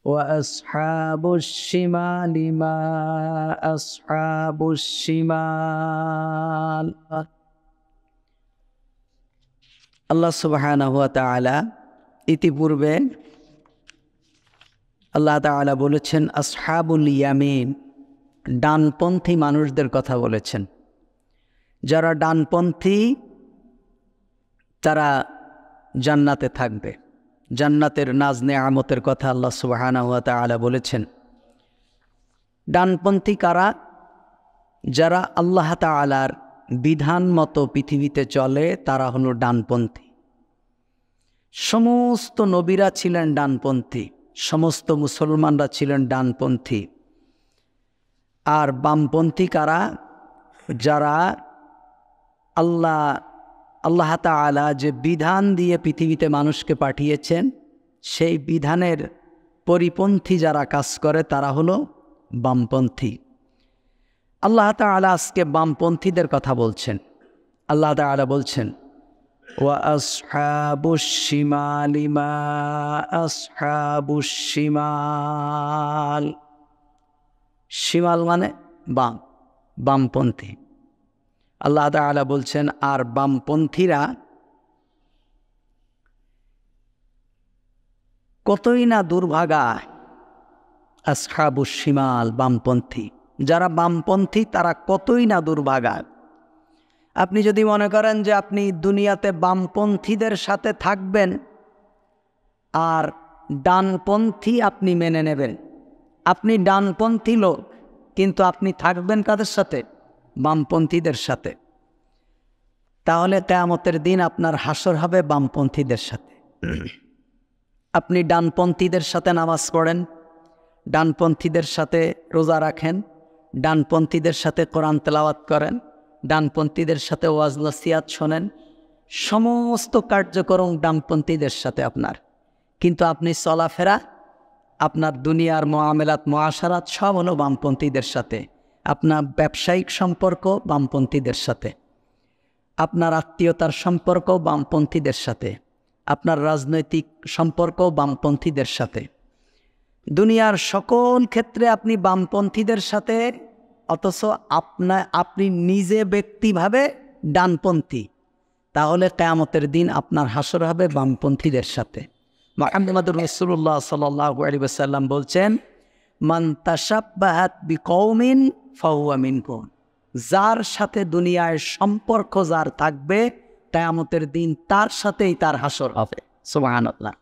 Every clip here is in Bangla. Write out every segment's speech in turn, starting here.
وأصحاب الشمال ما أصحاب الشمال। আল্লাহ সুবহানাহু ওয়া তাআলা ইতিপূর্বে আল্লাহ তাআলা বলেছেন আসহাবুল ইয়ামিন, ডানপন্থী মানুষদের কথা বলেছেন। যারা ডানপন্থী তারা জান্নাতে থাকবে। জান্নাতের নাজ নেয়ামতের কথা আল্লাহ সুবহানাহু ওয়া তাআলা বলেছেন। ডানপন্থী কারা? যারা আল্লাহ তাআলার বিধান মতো পৃথিবীতে চলে তারা হলো ডানপন্থী। সমস্ত নবীরা ছিলেন ডানপন্থী, সমস্ত মুসলমানরা ছিলেন ডানপন্থী। আর বামপন্থী কারা? যারা আল্লাহ তাআলা যে বিধান দিয়ে পৃথিবীতে মানুষকে পাঠিয়েছেন সেই বিধানের পরিপন্থী যারা কাজ করে তারা হলো বামপন্থী। আল্লাহ তাআলা আজকে বামপন্থীদের কথা বলছেন। আল্লাহ তাআলা বলছেন ওয়া আসহাবুশ শিমালি মা আসহাবুশ শিমাল। শিমাল মানে বাম, বামপন্থী। আল্লাহ তাআলা বলছেন আর বামপন্থীরা কতই না দুর্ভাগা। আসহাবুশ শিমাল, বামপন্থী। যারা বামপন্থী তারা কতই না দুর্ভাগা। আপনি যদি মনে করেন যে আপনি দুনিয়াতে বামপন্থীদের সাথে থাকবেন আর ডানপন্থী আপনি মেনে নেবেন, আপনি ডানপন্থী লোক কিন্তু আপনি থাকবেন কাদের সাথে? বামপন্থীদের সাথে। তাহলে কিয়ামতের দিন আপনার হাসর হবে বামপন্থীদের সাথে। আপনি ডানপন্থীদের সাথে নামাজ পড়েন, ডানপন্থীদের সাথে রোজা রাখেন, ডানপন্থীদের সাথে কোরআন তেলাওয়াত করেন, ডানপন্থীদের সাথে ওয়াজ নসিহত শোনেন, সমস্ত কার্যক্রম ডানপন্থীদের সাথে আপনার। কিন্তু আপনি চলাফেরা, আপনার দুনিয়ার মুআমালাত মুআশারাত সব হলো বামপন্থীদের সাথে। আপনার ব্যবসায়িক সম্পর্ক বামপন্থীদের সাথে, আপনার আত্মীয়তার সম্পর্ক বামপন্থীদের সাথে, আপনার রাজনৈতিক সম্পর্ক বামপন্থীদের সাথে। দুনিয়ার সকল ক্ষেত্রে আপনি বামপন্থীদের সাথে, অথচ আপনি নিজে ব্যক্তিভাবে ডানপন্থী। তাহলে কিয়ামতের দিন আপনার হাসর হবে বামপন্থীদের সাথে। মুহাম্মদুর রাসূলুল্লাহ সাল্লাল্লাহু আলাইহি ওয়াসাল্লাম বলছেন মান তাশাব্বাহাত বিকওমিন ফাহুয়া মিনহুম। যার সাথে দুনিয়ায় সম্পর্ক যার থাকবে কিয়ামতের দিন তার সাথেই তার হাসর হবে। সুবহানাল্লাহ।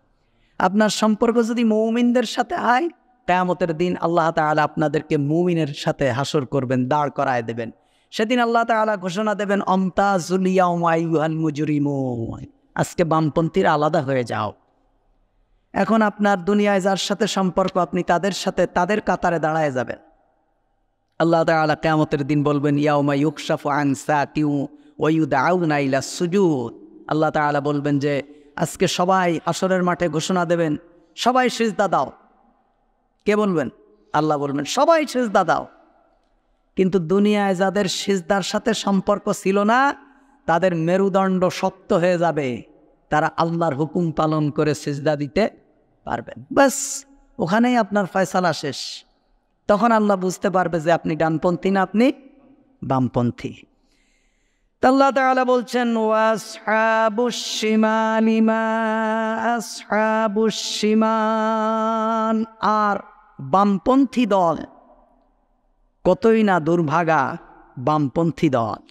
আপনার সম্পর্ক যদি মুমিনদের সাথে হয়, কিয়ামতের দিন আল্লাহ তাআলা আপনাদেরকে মুমিনের সাথে হাসর করবেন, দাঁড় করায় দেবেন। সেদিন আল্লাহ তাআলা ঘোষণা দেবেন আমতাজুল ইয়াওমা আইয়ুহাল মুজরিমুন, আজকে বামপন্থীরা আলাদা হয়ে যাও। এখন আপনার দুনিয়ায় যার সাথে সম্পর্ক আপনি তাদের সাথে তাদের কাতারে দাঁড়ায় যাবেন। আল্লাহ তাআলা কিয়ামতের দিন বলবেন ইয়াউমা ইউকশাফু আন সাকিউ ওয়া ইউদআউনা ইলা সুজুদ। আল্লাহ তাআলা বলবেন যে আজকে সবাই হাসরের মাঠে ঘোষণা দেবেন সবাই সিজদা দাও। কে বলবেন? আল্লাহ বলবেন সবাই সিজদা দাও। কিন্তু দুনিয়ায় যাদের সিজদার সাথে সম্পর্ক ছিল না তাদের মেরুদণ্ড শক্ত হয়ে যাবে, তারা আল্লাহর হুকুম পালন করে সিজদা দিতে পারবেন। বাস ওখানেই আপনার ফয়সালা শেষ। তখন আল্লাহ বুঝতে পারবে যে আপনি ডানপন্থী না আপনি বামপন্থী। আল্লাহ তাআলা বলছেন ওয়াসহাবুশ শিমালি মা আসহাবুশ শিমাল। আর বামপন্থী দল কতই না দুর্ভাগা। বামপন্থী দল,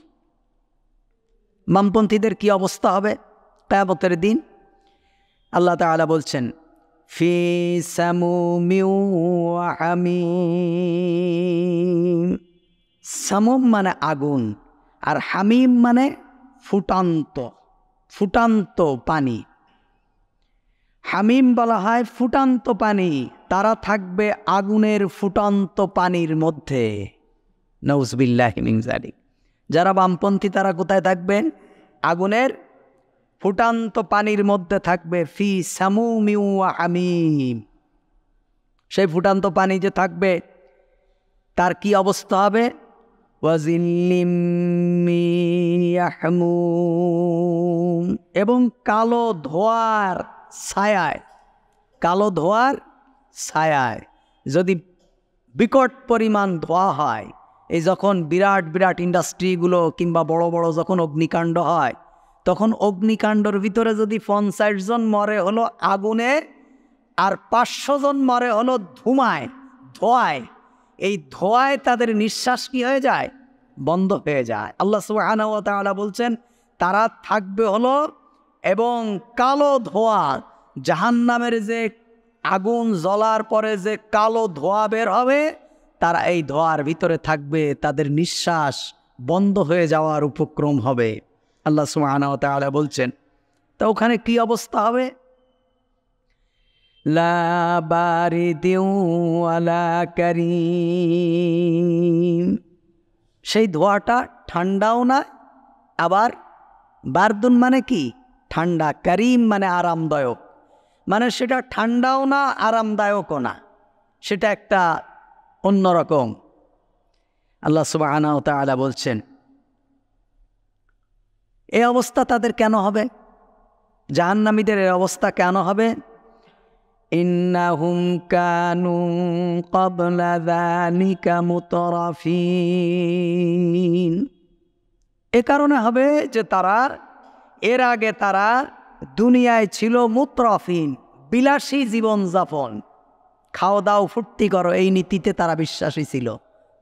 বামপন্থীদের কি অবস্থা হবে কিয়ামতের দিন? আল্লাহ তাআলা বলছেন ফি সামুমি ওয়া হামিম। সামুম মানে আগুন, আর হামিম মানে ফুটান্ত, ফুটান্ত পানি। হামিম বলা হয় ফুটান্ত পানি। তারা থাকবে আগুনের ফুটান্ত পানির মধ্যে। নাউযুবিল্লাহি মিন যালিক। যারা বামপন্থী তারা কোথায় থাকবেন? আগুনের ফুটান্ত পানির মধ্যে থাকবে। ফি সামুমি ওয়া হামিম। সেই ফুটান্ত পানি যে থাকবে তার কি অবস্থা হবে? ওয়াজিল্লিম মিন ইয়াহমুম। এবং কালো ধোঁয়ার ছায়ায়, কালো ধোঁয়ার ছায়ায় যদি বিকট পরিমাণ ধোঁয়া হয়, এই যখন বিরাট বিরাট ইন্ডাস্ট্রিগুলো কিংবা বড় বড় যখন অগ্নিকাণ্ড হয়, তখন অগ্নিকাণ্ডর ভিতরে যদি 50 জন মরে হলো আগুনে আর 500 জন মরে হলো ধোঁয়ায়, এই ধোঁয়ায় তাদের নিঃশ্বাস কি হয়ে যায়? বন্ধ হয়ে যায়। আল্লাহ সুবহানাহু ওয়া তাআলা বলছেন তারা থাকবে হলো এবং কালো ধোঁয়া, জাহান্নামের যে আগুন জ্বলার পরে যে কালো ধোঁয়া বের হবে, তারা এই ধোঁয়ার ভিতরে থাকবে, তাদের নিঃশ্বাস বন্ধ হয়ে যাওয়ার উপক্রম হবে। আল্লাহ সুবহানাহু ওয়া তাআলা বলছেন তা ওখানে কি অবস্থা হবে? লা বারিদিন ওয়ালা কারীম, সেই ধোঁয়াটা ঠান্ডাও না, আবার বারদুন মানে কি? ঠান্ডা, কারীম মানে আরামদায়ক, মানে সেটা ঠান্ডাও না আরামদায়কও না, সেটা একটা অন্যরকম। আল্লাহ সুবহানাহু ওয়া তাআলা বলছেন এই অবস্থা তাদের কেন হবে? জাহান্নামীদের এই অবস্থা কেন হবে? ইন্নাহুম কানু ক্বাবলা যালিকা মুতরাফিন, এ কারণে হবে যে এর আগে তারা দুনিয়ায় ছিল মুতরাফিন, বিলাসী জীবনযাপন, খাও দাও ফুর্তি করো, এই নীতিতে তারা বিশ্বাসী ছিল।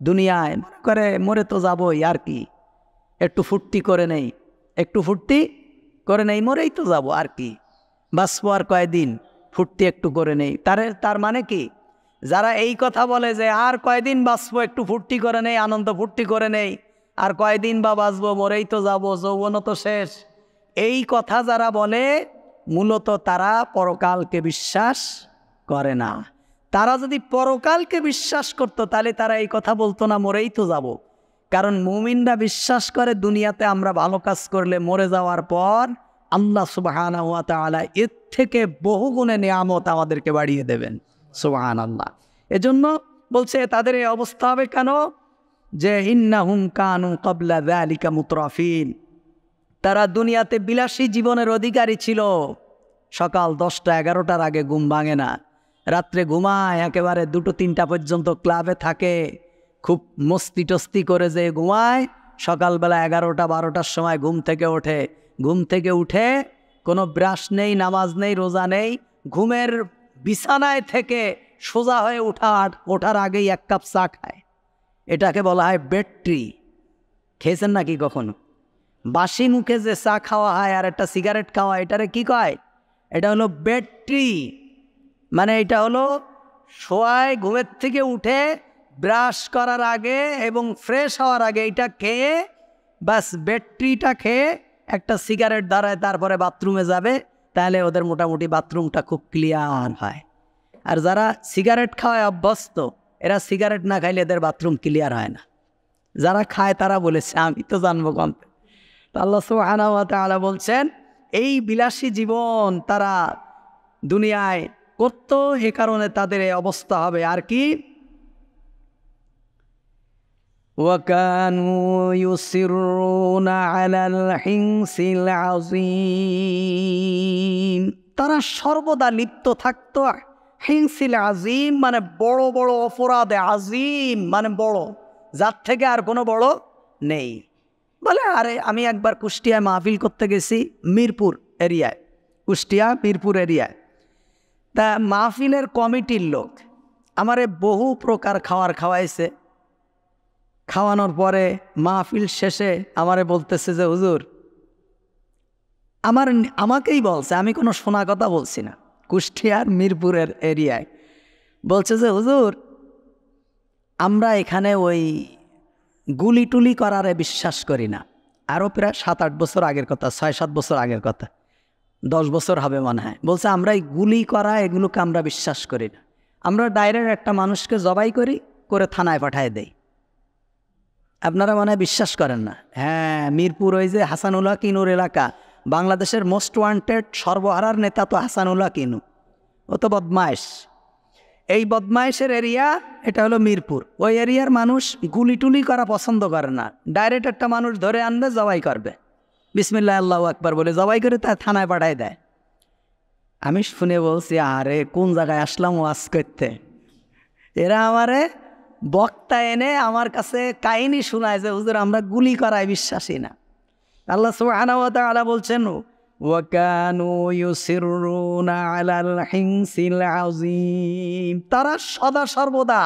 দুনিয়ায় মনে করে মরে তো যাবই, আর কি, একটু ফুর্তি করে নেই, মরেই তো যাব, আর কি, বাঁচবো আর কয়দিন, ফুর্তি একটু করে নেই। তার মানে কি? যারা এই কথা বলে যে আর কয়দিন বাঁচবো, একটু ফুর্তি করে নেই, আনন্দ ফুর্তি করে নেই, আর কয়দিন বা বাঁচবো, মরেই তো যাব, যৌবনও তো শেষ, এই কথা যারা বলে মূলত তারা পরকালকে বিশ্বাস করে না। তারা যদি পরকালকে বিশ্বাস করত তাহলে তারা এই কথা বলতো না, মরেই তো যাব। কারণ মুমিনরা বিশ্বাস করে দুনিয়াতে আমরা ভালো কাজ করলে মরে যাওয়ার পর আল্লাহ সুবহানাহু ওয়া তাআলা এর থেকে বহুগুণে নিয়ামত আমাদেরকে বাড়িয়ে দেবেন। সুবহানাল্লাহ। এজন্য বলছে তাদের এই অবস্থা হবে কেন? যে ইন্নাহুম কানু ক্বাবলা যালিকা মুতরাফিন, তারা দুনিয়াতে বিলাসী জীবনের অধিকারী ছিল। সকাল 10টা 11টার আগে ঘুম ভাঙে না, রাত্রে ঘুমায় একেবারে 2টা 3টা পর্যন্ত ক্লাবে থাকে, খুব মস্তি টস্তি করে যে ঘুমায়, সকালবেলা 11টা 12টার সময় ঘুম থেকে উঠে কোনো ব্রাশ নেই, নামাজ নেই, রোজা নেই, ঘুমের বিছানায় থেকে সোজা হয়ে ওঠার আগেই 1 কাপ চা খায়। এটাকে বলা হয় বেডটি। খেয়েছেন নাকি কখনো? বাসি মুখে যে চা খাওয়া হয় আর একটা সিগারেট খাওয়া, এটারে কি কয়? এটা হলো বেডটি। মানে এটা হলো শোয়ায় ঘুমের থেকে উঠে ব্রাশ করার আগে এবং ফ্রেশ হওয়ার আগে এটা খেয়ে, বাস বেডটিটা খেয়ে একটা সিগারেট ধরায়, তারপরে বাথরুমে যাবে, তাহলে ওদের মোটামুটি বাথরুমটা খুব ক্লিয়ার হয়। আর যারা সিগারেট খাওয়ায় অভ্যস্ত, এরা সিগারেট না খাইলে এদের বাথরুম ক্লিয়ার হয় না। যারা খায় তারা বলেছে, আমি তো জানবো কম। আল্লাহ সুবহানাহু ওয়া তাআলা বলছেন এই বিলাসী জীবন তারা দুনিয়ায় করত, এ কারণে তাদের এই অবস্থা হবে। আর কি? ওয়াকানু ইউসিরুনা আলাল হিংসিল আযীম, তারা সর্বদা লিপ্ত থাকতো হিংসিল আযীম মানে বড় বড় অপরাধে। আযীম মানে বড়, যার থেকে আর কোনো বড় নেই। বলে আরে আমি একবার কুষ্টিয়ায় মাহফিল করতে গেছি, মিরপুর এরিয়ায়, কুষ্টিয়া মিরপুর এরিয়ায়। তা মাহফিলের কমিটির লোক আমারে বহু প্রকার খাওয়াইছে। খাওয়ানোর পরে মাহফিল শেষে আমারে বলতেছে যে হুজুর, আমাকেই বলছে, আমি কোনো শোনা কথা বলছি না, কুষ্টিয়ার মিরপুরের এরিয়ায় বলছে যে হুজুর, আমরা এখানে ওই গুলি টুলি করারে বিশ্বাস করি না। আরও প্রায় 7-8 বছর আগের কথা, 6-7 বছর আগের কথা, 10 বছর হবে মনে হয়। বলছে আমরা এই গুলি করা এগুলোকে আমরা বিশ্বাস করি না, আমরা ডাইরেক্ট একটা মানুষকে জবাই করে থানায় পাঠায় দেই। আপনারা মনে হয় বিশ্বাস করেন না। হ্যাঁ, মিরপুর ওই যে হাসানুল্লাহ কিনুর এলাকা, বাংলাদেশের মোস্ট ওয়ান্টেড সর্বহারার নেতা তো হাসানুল্লাহ কিনু, ও তো বদমাইশ। এই বদমাইশের এরিয়া এটা হলো মিরপুর। ওই এরিয়ার মানুষ গুলি টুলি করা পছন্দ করে না, ডাইরেক্ট একটা মানুষ ধরে আনবে, জবাই করবে, বিসমিল্লাহ আল্লাহু আকবার বলে জবাই করে তার থানায় পাঠায় দেয়। আমি শুনে বলছি, আরে কোন জায়গায় আসলাম ওয়াজ করতে। এরা আমারে বক্তা এনে আমার কাছে কাহিনী শোনায় যে হুজুর আমরা গুলি করায় বিশ্বাসী না। আল্লাহ সুবহানাহু ওয়া তাআলা বলছেন, ওয়া কানু ইউসিররুনা আলাল হিনসিল আযীম, তারা সদা সর্বদা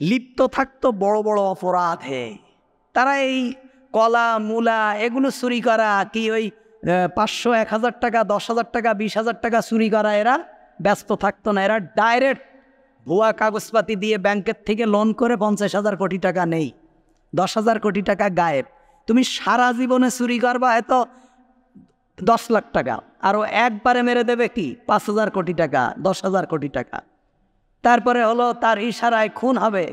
লিপ্ত থাকতো বড় বড় অপরাধে। তারা এই কলা মূলা এগুলো চুরি করা, কি ওই 500 1000 টাকা 10,000 টাকা 20,000 টাকা চুরি করা এরা ব্যস্ত থাকতো না। এরা ডাইরেক্ট ভুয়া কাগজপাতি দিয়ে ব্যাংকের থেকে লোন করে 50,000 কোটি টাকা নেই, 10,000 কোটি টাকা গায়েব। তুমি সারা জীবনে চুরি করবা এত 10 লাখ টাকা, আরও একবারে মেরে দেবে কি 5,000 কোটি টাকা 10,000 কোটি টাকা। তারপরে হলো তার ইশারায় খুন হবে,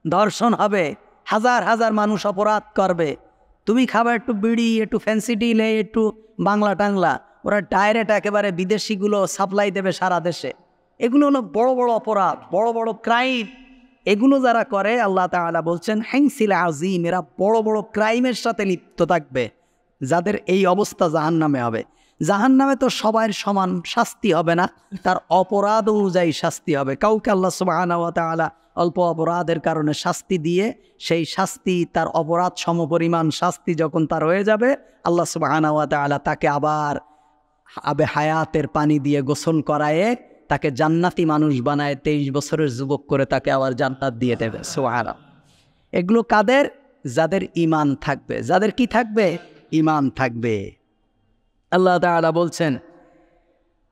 ধর্ষণ হবে, হাজার হাজার মানুষ অপরাধ করবে। তুমি খাবা একটু বিড়ি, একটু ফ্যান্সি ডিলে, একটু বাংলা টাংলা, ওরা ডাইরেক্ট একেবারে বিদেশিগুলো সাপ্লাই দেবে সারা দেশে। এগুলো হলো বড় বড় অপরাধ, বড় বড় ক্রাইম। এগুলো যারা করে আল্লাহ তাআলা বলছেন হিনসিল আযীম, এরা বড় বড় ক্রাইমের সাথে লিপ্ত থাকবে, যাদের এই অবস্থা জাহান্নামে হবে। জাহান্নামে তো সবার সমান শাস্তি হবে না, তার অপরাধ অনুযায়ী শাস্তি হবে। কাউকে আল্লাহ সুবহানাহু ওয়া তাআলা অল্প অপরাধের কারণে শাস্তি দিয়ে সেই শাস্তি তার অপরাধ সমপরিমাণ শাস্তি যখন তার হয়ে যাবে, আল্লাহ সুবহানাহু ওয়া তাআলা তাকে আবার আবে হায়াতের পানি দিয়ে গোসল করায়ে তাকে জান্নাতি মানুষ বানায়, 23 বছরের যুবক করে তাকে আবার জান্নাত দিয়ে দেবে। সুবহানাল্লাহ। এগুলো কাদের? যাদের ঈমান থাকবে। যাদের কি থাকবে? ঈমান থাকবে। আল্লাহ তাআলা বলছেন,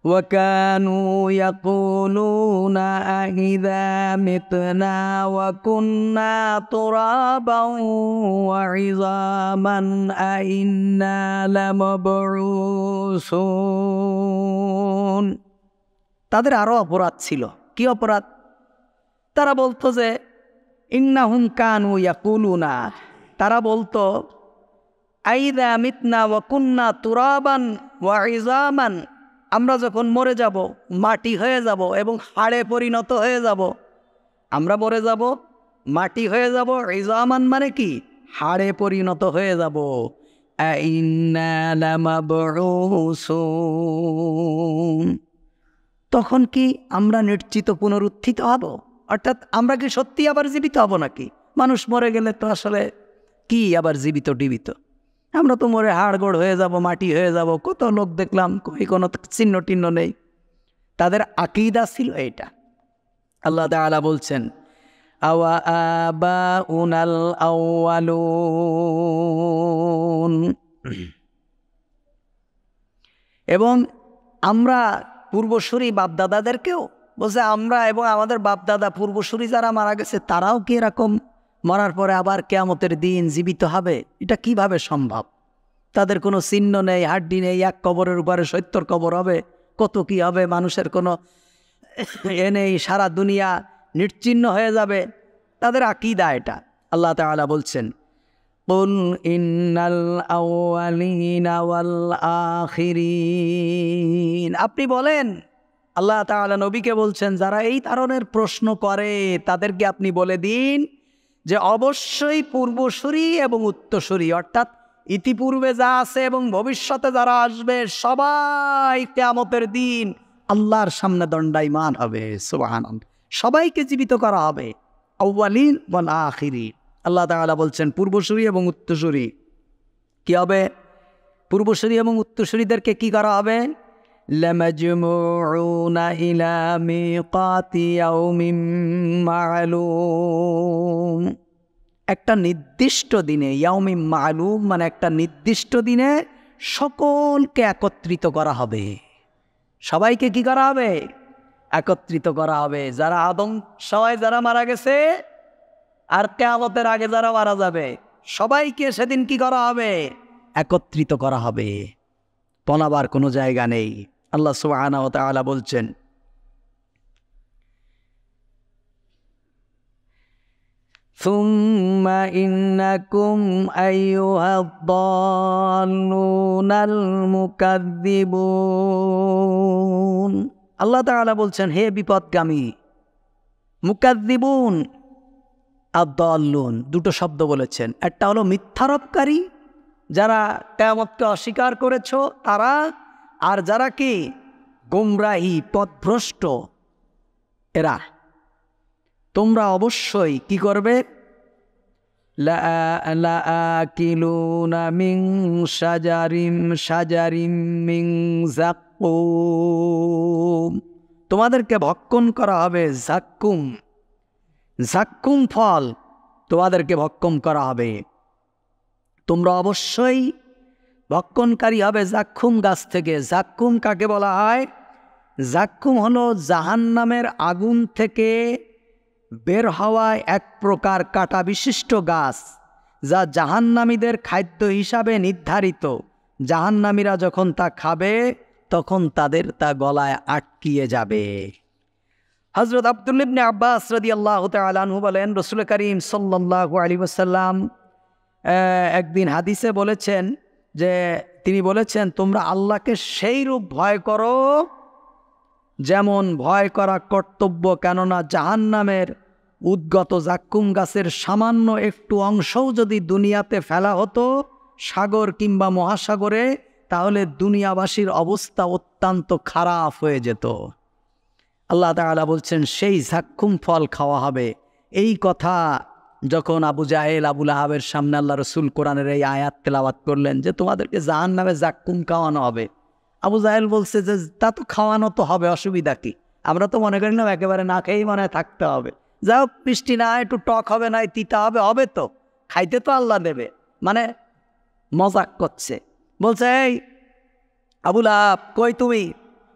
وَكَانُوا يَقُولُونَ أَإِذَا مِتْنَا وَكُنَّا تُرَابًا وَعِظَامًا أَإِنَّا لَمَبْعُوثُونَ। তাদের আরো অপরাধ ছিল। কি অপরাধ? তারা বলতো যে ইন্নাহুম কানু ইয়াকুলুনা, তারা বলতো আইযা মিতনা ওয়া কুন্না তুরাবান ওয়া ইযামান, আমরা যখন মরে যাব, মাটি হয়ে যাব এবং হাড়ে পরিণত হয়ে যাব, আমরা মরে যাব, মাটি হয়ে যাব, ইযামান মানে কি? হাড়ে পরিণত হয়ে যাব। আইন্না লামাবউসুন, তখন কি আমরা নিশ্চিত পুনরুত্থিত হব? অর্থাৎ আমরা কি সত্যি আবার জীবিত হব নাকি? মানুষ মরে গেলে তো আসলে কি আবার জীবিত টিবিত, আমরা তো মরে হাড়গোড় হয়ে যাব, মাটি হয়ে যাব। কত লোক দেখলাম, কই কোনো চিহ্ন টিহ্ন নেই। তাদের আকীদা ছিল এটা। আল্লাহ তাআলা বলছেন, আওয়া আবাউনাল আউয়ালুন, এবং আমরা পূর্বসূরি বাপদাদাদেরকেও বলছে, আমরা এবং আমাদের বাপদাদা পূর্বসূরি যারা মারা গেছে তারাও কি এরকম মরার পরে আবার কিয়ামতের দিন জীবিত হবে? এটা কিভাবে সম্ভব? তাদের কোনো চিহ্ন নেই, হাড্ডি নেই, এক কবরের উপরে 70 কবর হবে, কত কি হবে, মানুষের কোনো এ নেই, সারা দুনিয়া নিশ্চিহ্ন হয়ে যাবে। তাদের আকীদা এটা। আল্লাহ তাআলা বলছেন, কুল ইন্নাল আউয়ালিনা ওয়াল আখিরিন, আপনি বলেন, আল্লাহ তাআলা নবীকে বলছেন, যারা এই ধরনের প্রশ্ন করে তাদেরকে আপনি বলে দিন যে অবশ্যই পূর্বসূরি এবং উত্তরসূরি, অর্থাৎ ইতিপূর্বে যা আছে এবং ভবিষ্যতে যারা আসবে সবাই কিয়ামতের দিন আল্লাহর সামনে দণ্ডায়মান হবে। সুবহানাল্লাহ। সবাইকে জীবিত করা হবে। আউয়ালিন ওয়াল আখিরিন, আল্লাহ তাআলা বলছেন পূর্বসূরি এবং উত্তরসূরি কি হবে? পূর্বসূরি এবং উত্তরসূরিদেরকে কি করা হবে? লামাজমুউনা ইলা মিকাতি ইয়াউমিন মা'লুম, একটা নির্দিষ্ট দিনে, ইয়াউমিন মা'লুম মানে একটা নির্দিষ্ট দিনে সকলকে একত্রিত করা হবে। সবাইকে কি করা হবে? একত্রিত করা হবে। যারা আদম সবাই যারা মারা গেছে আর কিয়ামতের আগে যারা মারা যাবে সবাইকে সেদিন কি করা হবে? একত্রিত করা হবে। পলাবার কোনো জায়গা নেই। আল্লাহ সুবহানাহু ওয়া তাআলা বলছেন, সুম্মা ইন্নাকুম আইয়ুহাদ-দাল্লুনাল মুকাযযিবুন, আল্লাহ তাআলা বলছেন, হে বিপদগামী, মুকাযযিবুন আদ-দাল্লুন, দুটো শব্দ বলেছেন। একটা হলো মিথ্যারোপকারী, যারা কিয়ামতকে অস্বীকার করেছো তারা, আর যারা কি গোমরাহি পথভ্রষ্ট এরা, তোমরা অবশ্যই কি করবে? লাআকিলুনা মিন শাজারিম মিন যাক্কুম, তোমাদেরকে ভক্ষণ করা হবে যাক্কুম, যাক্কুম ফল তোমাদেরকে ভক্ষণ করা হবে। তোমরা অবশ্যই ভক্ষণকারী হবে যাক্কুম গাছ থেকে। যাক্কুম কাকে বলা হয়? যাক্কুম হলো জাহান্নামের আগুন থেকে বের হওয়ায় এক প্রকার কাঁটা বিশিষ্ট গাছ, যা জাহান্নামীদের খাদ্য হিসাবে নির্ধারিত। জাহান্নামীরা যখন তা খাবে তখন তাদের তা গলায় আটকিয়ে যাবে। হযরত আব্দুল্লাহ ইবনে আব্বাস রাদিয়াল্লাহু তাআলা আনহু বলেন, রাসূল করিম সাল্লাল্লাহু আলাইহি ওয়াসাল্লাম একদিন হাদিসে বলেছেন যে তিনি বলেছেন, তোমরা আল্লাহকে সেই রূপ ভয় করো যেমন ভয় করা কর্তব্য, কেননা জাহান্নামের উদ্গত যাক্কুম গাছের সামান্য একটু অংশও যদি দুনিয়াতে ফেলা হতো সাগর কিংবা মহাসাগরে, তাহলে দুনিয়াবাসীর অবস্থা অত্যন্ত খারাপ হয়ে যেত। আল্লাহ তাআলা বলছেন সেই যাক্কুম ফল খাওয়া হবে। এই কথা যখন আবু জাহেল আবু লাহাবের সামনে আল্লাহ রসুল কোরআনের এই আয়াত তেলাওয়াত করলেন যে তোমাদেরকে জাহান্নামে যাক্কুম খাওয়ানো হবে, আবু জাহেল বলছে যে তা তো খাওয়ানো তো হবে, অসুবিধা কি? আমরা তো মনে করি না একেবারে না খেয়েই মনে হয় থাকতে হবে, যাও মিষ্টি না একটু টক হবে না তিতা হবে, হবে তো, খাইতে তো আল্লাহ দেবে। মানে মজাক করছে, বলছে এই আবু লাহাব কই তুমি,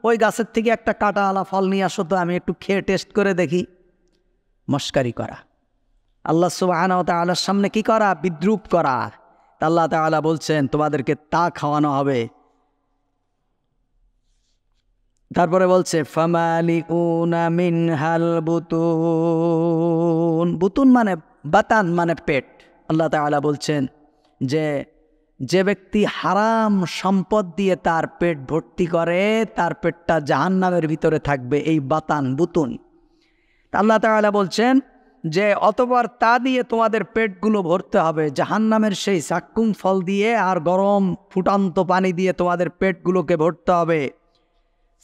ওই গাছের থেকে একটা কাঁটাওয়ালা ফল নিয়ে আসো তো, আমি একটু খেয়ে টেস্ট করে দেখি। মস্কারি করা, আল্লাহ সুবহানাহু ওয়া তাআলার সামনে কি করা? বিদ্রূপ করা। আল্লাহ তাআলা বলছেন তোমাদেরকে তা খাওয়ানো হবে। তারপরে বলছে ফামালিউনা মিনহাল বুতুন, বুতুন মানে বাতান মানে পেট। আল্লাহ তাআলা বলছেন যে যে ব্যক্তি হারাম সম্পদ দিয়ে তার পেট ভর্তি করে তার পেটটা জাহান্নামের ভিতরে থাকবে, এই বাতান বুতুন। আল্লাহ তাআলা বলছেন যে অতঃপর তা দিয়ে তোমাদের পেটগুলো ভরতে হবে জাহান্নামের সেই যাক্কুম ফল দিয়ে, আর গরম ফুটন্ত পানি দিয়ে তোমাদের পেটগুলোকে ভরতে হবে।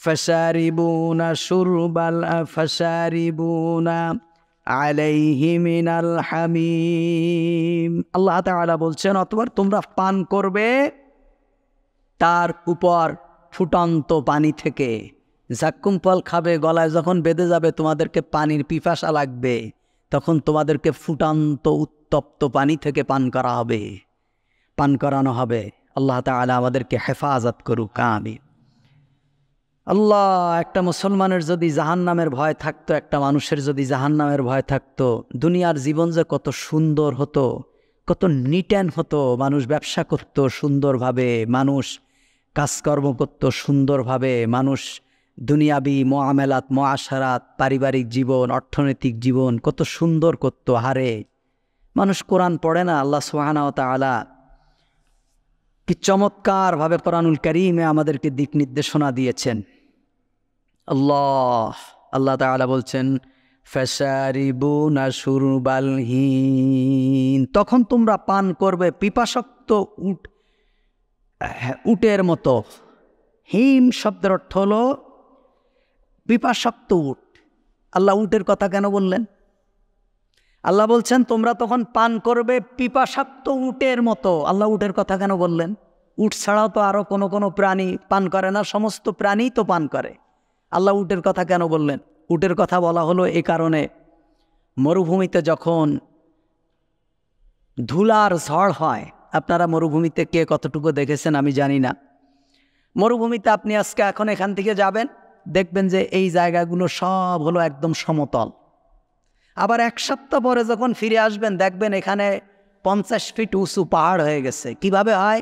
ফাশারিবুনা শুরবাল ফাশারিবুনা আলাইহি মিনাল হামিম। আল্লাহ তাআলা বলছেন অতঃপর তোমরা পান করবে তার উপর ফুটন্ত পানি থেকে। যাক্কুম ফল খাবে, গলায় যখন বেঁধে যাবে তোমাদেরকে পানির পিপাসা লাগবে, তখন তোমাদেরকে ফুটন্ত উত্তপ্ত পানি থেকে পান করা হবে, পান করানো হবে। আল্লাহ তাআলা আমাদেরকে হেফাজত করুক, আমিন। আল্লাহ, একটা মুসলমানের যদি জাহান্নামের ভয় থাকতো, একটা মানুষের যদি জাহান্নামের ভয় থাকতো, দুনিয়ার জীবন যে কত সুন্দর হতো, কত নিট অ্যান্ড হতো। মানুষ ব্যবসা করত সুন্দরভাবে, মানুষ কাজকর্ম করত সুন্দরভাবে, মানুষ দুনিয়াবি মুআমালাত মুআশারাত পারিবারিক জীবন অর্থনৈতিক জীবন কত সুন্দর করত। হারে মানুষ কোরআন পড়ে না। আল্লাহ সুবহানাহু ওয়া তাআলা কি চমৎকারভাবে কোরআনুল কারীমে আমাদেরকে দিক নির্দেশনা দিয়েছেন। আল্লাহ তাআলা বলছেন ফাশারিবুনা শুরবাল হিন, তখন তোমরা পান করবে পিপাসাক্ত উটের মতো। হিম শব্দের অর্থ হলো পিপাসাক্ত উট। আল্লাহ উটের কথা কেন বললেন? আল্লাহ বলছেন তোমরা তখন পান করবে পিপাসাক্ত উটের মতো। আল্লাহ উটের কথা কেন বললেন? উট ছাড়াও তো আরও কোনো প্রাণী পান করে না, সমস্ত প্রাণী তো পান করে। আল্লাহ উটের কথা কেন বললেন? উটের কথা বলা হলো এই কারণে, মরুভূমিতে যখন ধুলার ঝড় হয়, আপনারা মরুভূমিতে কে কতটুকু দেখেছেন আমি জানি না। মরুভূমিতে আপনি আজকে এখন এখান থেকে যাবেন, দেখবেন যে এই জায়গাগুলো সব হলো একদম সমতল। আবার এক সপ্তাহ পরে যখন ফিরে আসবেন দেখবেন এখানে 50 ফিট উঁচু পাহাড় হয়ে গেছে। কিভাবে হয়?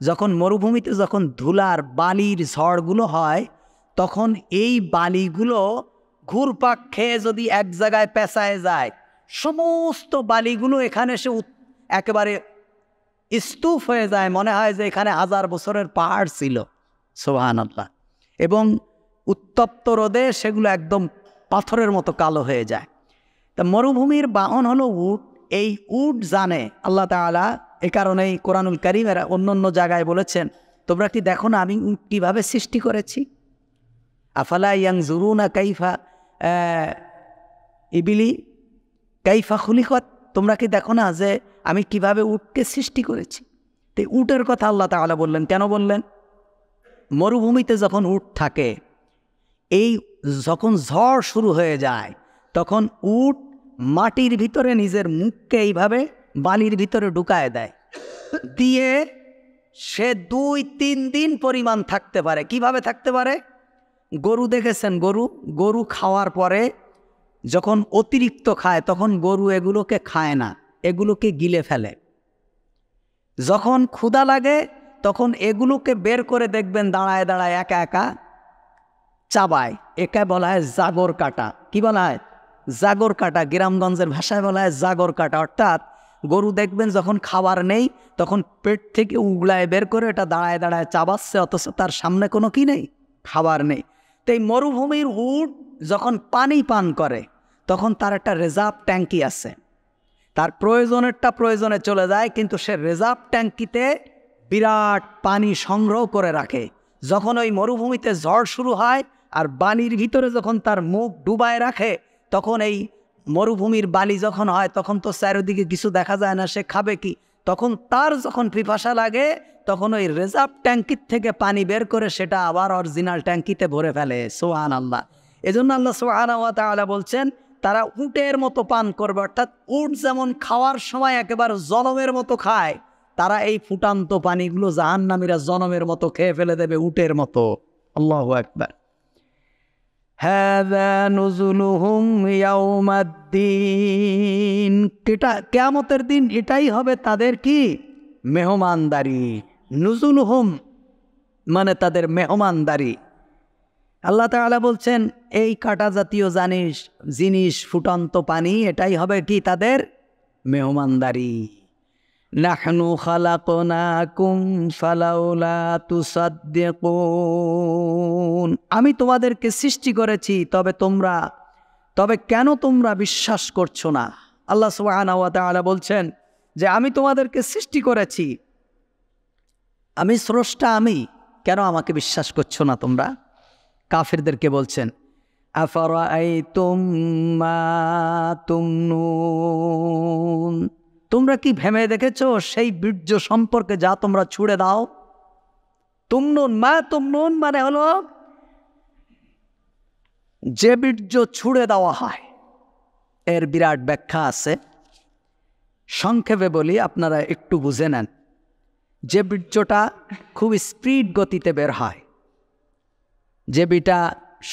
যখন মরুভূমিতে যখন ধুলার বালির ঝড়গুলো হয়, তখন এই বালিগুলো ঘুরপাক খেয়ে যদি এক জায়গায় পেঁচায় যায়, সমস্ত বালিগুলো এখানে এসে একেবারে স্তূপ হয়ে যায়, মনে হয় যে এখানে 1000 বছরের পাহাড় ছিল। সুবহানাল্লাহ। এবং উত্তপ্ত রোদে সেগুলো একদম পাথরের মতো কালো হয়ে যায়। তা মরুভূমির বাহন হলো উট। এই উট জানে আল্লাহ তাআলা, এ কারণেই কোরআনুল কারীমের অন্য জায়গায় বলেছেন তোমরা কি দেখো না আমি উট কীভাবে সৃষ্টি করেছি? আফালা ইয়ানজুরুনা কাইফা ইবিলি কাইফা খুলিকত, তোমরা কি দেখো না যে আমি কিভাবে উটকে সৃষ্টি করেছি? তো উটের কথা আল্লাহ তাআলা বললেন, কেন বললেন? মরুভূমিতে যখন উট থাকে, এই যখন ঝড় শুরু হয়ে যায় তখন উট মাটির ভিতরে নিজের মুখকে এইভাবে বালির ভিতরে ঢুকায় দেয়, দিয়ে সে 2-3 দিন পরিমাণ থাকতে পারে। কিভাবে থাকতে পারে? গরু দেখেছেন, গরু খাওয়ার পরে যখন অতিরিক্ত খায় তখন গরু এগুলোকে খায় না, এগুলোকে গিলে ফেলে। যখন ক্ষুধা লাগে তখন এগুলোকে বের করে দেখবেন দাঁড়ায় দাঁড়ায় একা একা চাবায়। একে বলা হয় জাগর কাটা। কি বলা হয়? জাগর কাটা। গ্রামগঞ্জের ভাষায় বলা হয় জাগর কাটা। অর্থাৎ গরু দেখবেন যখন খাবার নেই তখন পেট থেকে উগলায় বের করে এটা দাঁড়ায় দাঁড়ায় চাবাচ্ছে, অথচ তার সামনে কোনো কি নেই, খাবার নেই। তো এই মরুভূমির উট যখন পানি পান করে তখন তার একটা রিজার্ভ ট্যাঙ্কি আছে, তার প্রয়োজনেরটা প্রয়োজনে চলে যায়, কিন্তু সে রিজার্ভ ট্যাঙ্কিতে বিরাট পানি সংগ্রহ করে রাখে। যখন ওই মরুভূমিতে ঝড় শুরু হয় আর বালির ভিতরে যখন তার মুখ ডুবায় রাখে, তখন এই মরুভূমির বালি যখন হয় তখন তো চারিদিকে কিছু দেখা যায় না, সে খাবে কি? তখন তার যখন পিপাসা লাগে তখন ওই রিজার্ভ ট্যাঙ্কির থেকে পানি বের করে সেটা আবার অরিজিনাল ট্যাঙ্কিতে ভরে ফেলে। সুবহানাল্লাহ। এজন্য আল্লাহ সুবহানাহু ওয়া তাআলা বলছেন তারা উটের মতো পান করবে। অর্থাৎ উট যেমন খাওয়ার সময় একেবারে জনমের মতো খায়, তারা এই ফুটান্ত পানিগুলো জাহান্নামীরা জনমের মতো খেয়ে ফেলে দেবে, উটের মতো। আল্লাহু আকবার। হাযা নুজুলুহুম ইয়াউমাদ্দিন, কিয়ামতের দিন এটাই হবে তাদের কি? মেহমানদারি। নুজুলুহুম মানে তাদের মেহমানদারি। আল্লাহ তাআলা বলছেন এই কাটা জাতীয় জিনিস ফুটান্ত পানি এটাই হবে কি? তাদের মেহমানদারি। নাহনু খালাকনাকুম ফালাউলা তুসাদ্দিকুন, আমি তোমাদেরকে সৃষ্টি করেছি তবে কেন তোমরা বিশ্বাস করছো না? আল্লাহ সুবহানাহু ওয়া তাআলা বলছেন যে আমি তোমাদেরকে সৃষ্টি করেছি, আমি স্রষ্টা, আমি, কেন আমাকে বিশ্বাস করছো না তোমরা? কাফিরদেরকে বলছেন আফারাআইতুম মা তুমনুন, তোমরা কি ভেবে দেখেছো সেই বীর্য সম্পর্কে যা তোমরা ছুড়ে দাও? তুমনুন, মা তুমনুন মানে হলো যে বীর্য ছুড়ে দেওয়া হয়। এর বিরাট ব্যাখ্যা আছে, সংক্ষেপে বলি, আপনারা একটু বুঝে নেন। যে বীর্যটা খুব স্পিড গতিতে বের হয়, যে বিটা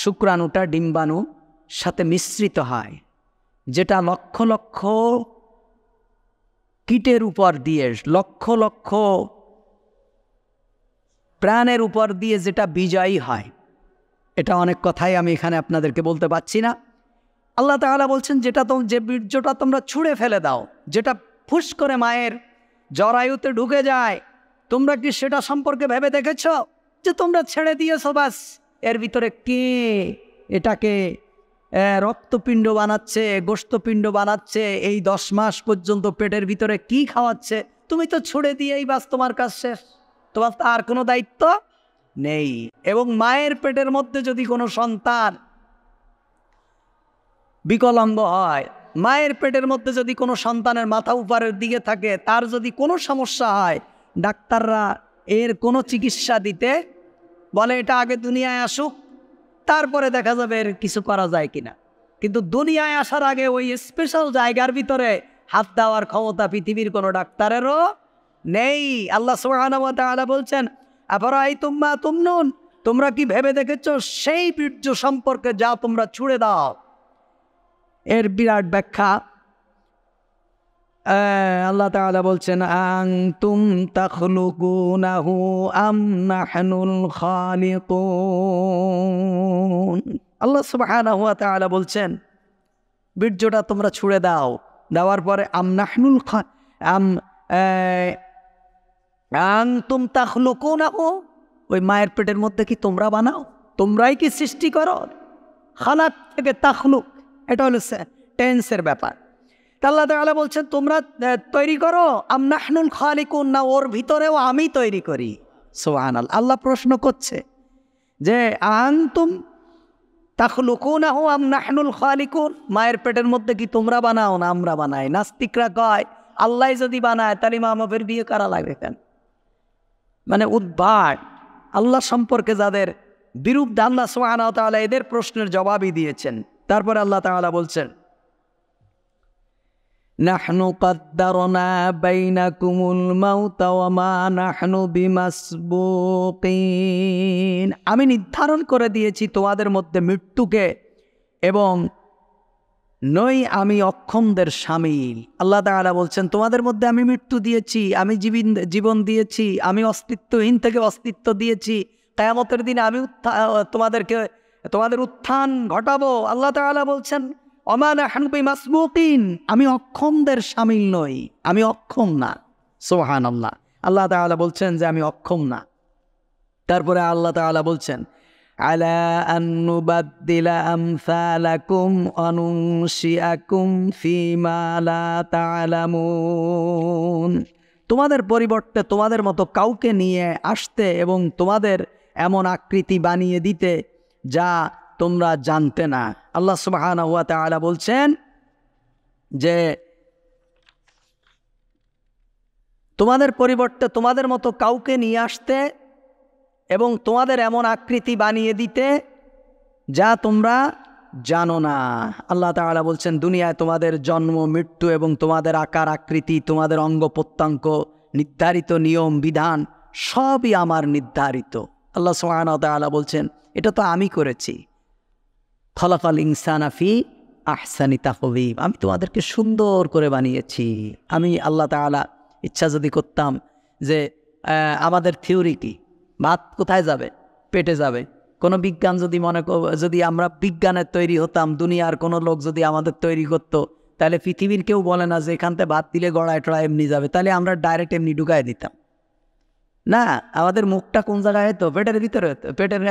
শুক্রাণুটা ডিম্বাণু সাথে মিশ্রিত হয়, যেটা লক্ষ লক্ষ কীটের উপর দিয়ে, লক্ষ লক্ষ প্রাণের উপর দিয়ে যেটা বিজয়ী হয়, এটা অনেক কথাই আমি এখানে আপনাদেরকে বলতে পারছি না। আল্লাহ তাআলা বলছেন যে বীর্যটা তোমরা ছুঁড়ে ফেলে দাও, যেটা ফুস করে মায়ের জরায়ুতে ঢুকে যায়, তোমরা কি সেটা সম্পর্কে ভেবে দেখেছ যে তোমরা ছেড়ে দিয়েছো, বাস এর ভিতরে কে এটাকে রক্তপিণ্ড বানাচ্ছে, গোশতপিণ্ড বানাচ্ছে, এই 10 মাস পর্যন্ত পেটের ভিতরে কি খাওয়াচ্ছে, তুমি তো ছুড়ে দিয়েই বাস তোমার কাজ শেষ, তোমার আর কোনো দায়িত্ব নেই। এবং মায়ের পেটের মধ্যে যদি কোনো সন্তান বিকলাঙ্গ হয়, মায়ের পেটের মধ্যে যদি কোনো সন্তানের মাথা উপরের দিকে থাকে, তার যদি কোনো সমস্যা হয়, ডাক্তাররা এর কোনো চিকিৎসা দিতে বলে এটা আগে দুনিয়ায় আসুক, তারপরে দেখা যাবে এর কিছু করা যায় কিনা। কিন্তু দুনিয়ায় আসার আগে ওই স্পেশাল জায়গার ভিতরে হাত দেওয়ার ক্ষমতা পৃথিবীর কোনো ডাক্তারেরও নেই। আল্লাহ সুবহানাহু ওয়া তাআলা বলছেন আফারাআইতুম মা তুমনুন, তোমরা কি ভেবে দেখেছো সেই বীর্য সম্পর্কে যা তোমরা ছুড়ে দাও? এর বিরাট ব্যাখ্যা আল্লাহ তাআলা বলছেন আনতুম তাখলুকুনাহু আম নাহনুল খালিকুন। আল্লাহ সুবহানাহু ওয়া তাআলা বলছেন বীর্যটা তোমরা ছুঁড়ে দাও, দেওয়ার পরে আনতুম তাখলুকুনাহু, ওই মায়ের পেটের মধ্যে কি তোমরা বানাও? তোমরাই কি সৃষ্টি করো? খালাক থেকে তাখলুক, এটা হলো টেন্সের ব্যাপার। আল্লাহ তাআলা বলছেন তোমরা তৈরি করো, আম নাহনুল খালিকুন, না ওর ভিতরেও আমি তৈরি করি। সুবহানাল্লাহ। আল্লাহ প্রশ্ন করছে যে আনতুম তাখলুকুনাহু আম নাহনুল খালিকুন, মায়ের পেটের মধ্যে কি তোমরা বানাও না আমরা বানাই? নাস্তিকরা কয় আল্লাহ যদি বানায় তাহলে মা বাপের বিয়ে করা লাগবে কেন? মানে উদ্ভাট আল্লাহ সম্পর্কে যাদের বিরুদ্ধে আল্লাহ সুবহানাহু ওয়া তাআলা এদের প্রশ্নের জবাবই দিয়েছেন। তারপরে আল্লাহ তাআলা বলছেন নাহনু কদ্দারনা বাইনাকুমুল মাউতা ওয়া মা নাহনু বিমাসবুকিন, আমি নির্ধারণ করে দিয়েছি তোমাদের মধ্যে মৃত্যুকে এবং নই আমি অক্ষমদের শামিল। আল্লাহ তাআলা বলছেন তোমাদের মধ্যে আমি মৃত্যু দিয়েছি, আমি জীবন দিয়েছি, আমি অস্তিত্বহীন থেকে অস্তিত্ব দিয়েছি, কিয়ামতের দিনে আমি তোমাদের উত্থান ঘটাবো। আল্লাহ তাআলা বলছেন ওমা নাহনু বিমাসবুকিন, আমি অক্ষমদের শামিল নই, আমি অক্ষম না। সুবহানাল্লাহ, আল্লাহ তাআলা বলছেন যে আমি অক্ষম না। তারপরে আল্লাহ তাআলা বলছেন আলা আন নুবাদদিলা আমসালাকুম ওয়া নুনশিআকুম ফীমা লা তা'লামুন, তোমাদের পরিবর্তে তোমাদের মতো কাউকে নিয়ে আসতে এবং তোমাদের এমন আকৃতি বানিয়ে দিতে যা তোমরা জানতে না। আল্লাহ সুবহানাহু ওয়া তাআলা বলছেন যে তোমাদের পরিবর্তে তোমাদের মতো কাউকে নিয়ে আসতে এবং তোমাদের এমন আকৃতি বানিয়ে দিতে যা তোমরা জানো না। আল্লাহ তাআলা বলছেন দুনিয়ায় তোমাদের জন্ম মৃত্যু এবং তোমাদের আকার আকৃতি, তোমাদের অঙ্গ প্রত্যঙ্গ, নির্ধারিত নিয়ম বিধান সবই আমার নির্ধারিত। আল্লাহ সুবহানাহু ওয়া তাআলা বলছেন এটা তো আমি করেছি। খলাকাল ইনসানা ফি আহসানি তাকওয়িম, আমি তোমাদেরকে সুন্দর করে বানিয়েছি। আমি আল্লাহ তাআলা ইচ্ছা যদি করতাম যে আমাদের থিওরি কি, ভাত কোথায় যাবে? পেটে যাবে। কোনো বিজ্ঞান যদি আমরা বিজ্ঞানের তৈরি হতাম, দুনিয়ার কোনো লোক যদি আমাদের তৈরি করতো, তাহলে পৃথিবীর কেউ বলে না যে এখান থেকে ভাত দিলে গড়ায় টড়ায় এমনি যাবে, তাহলে আমরা ডাইরেক্ট এমনি ঢুকাই দিতাম না। আমাদের মুখটা কোন জায়গায় হতো? পেটের ভিতরে হতো। পেটের,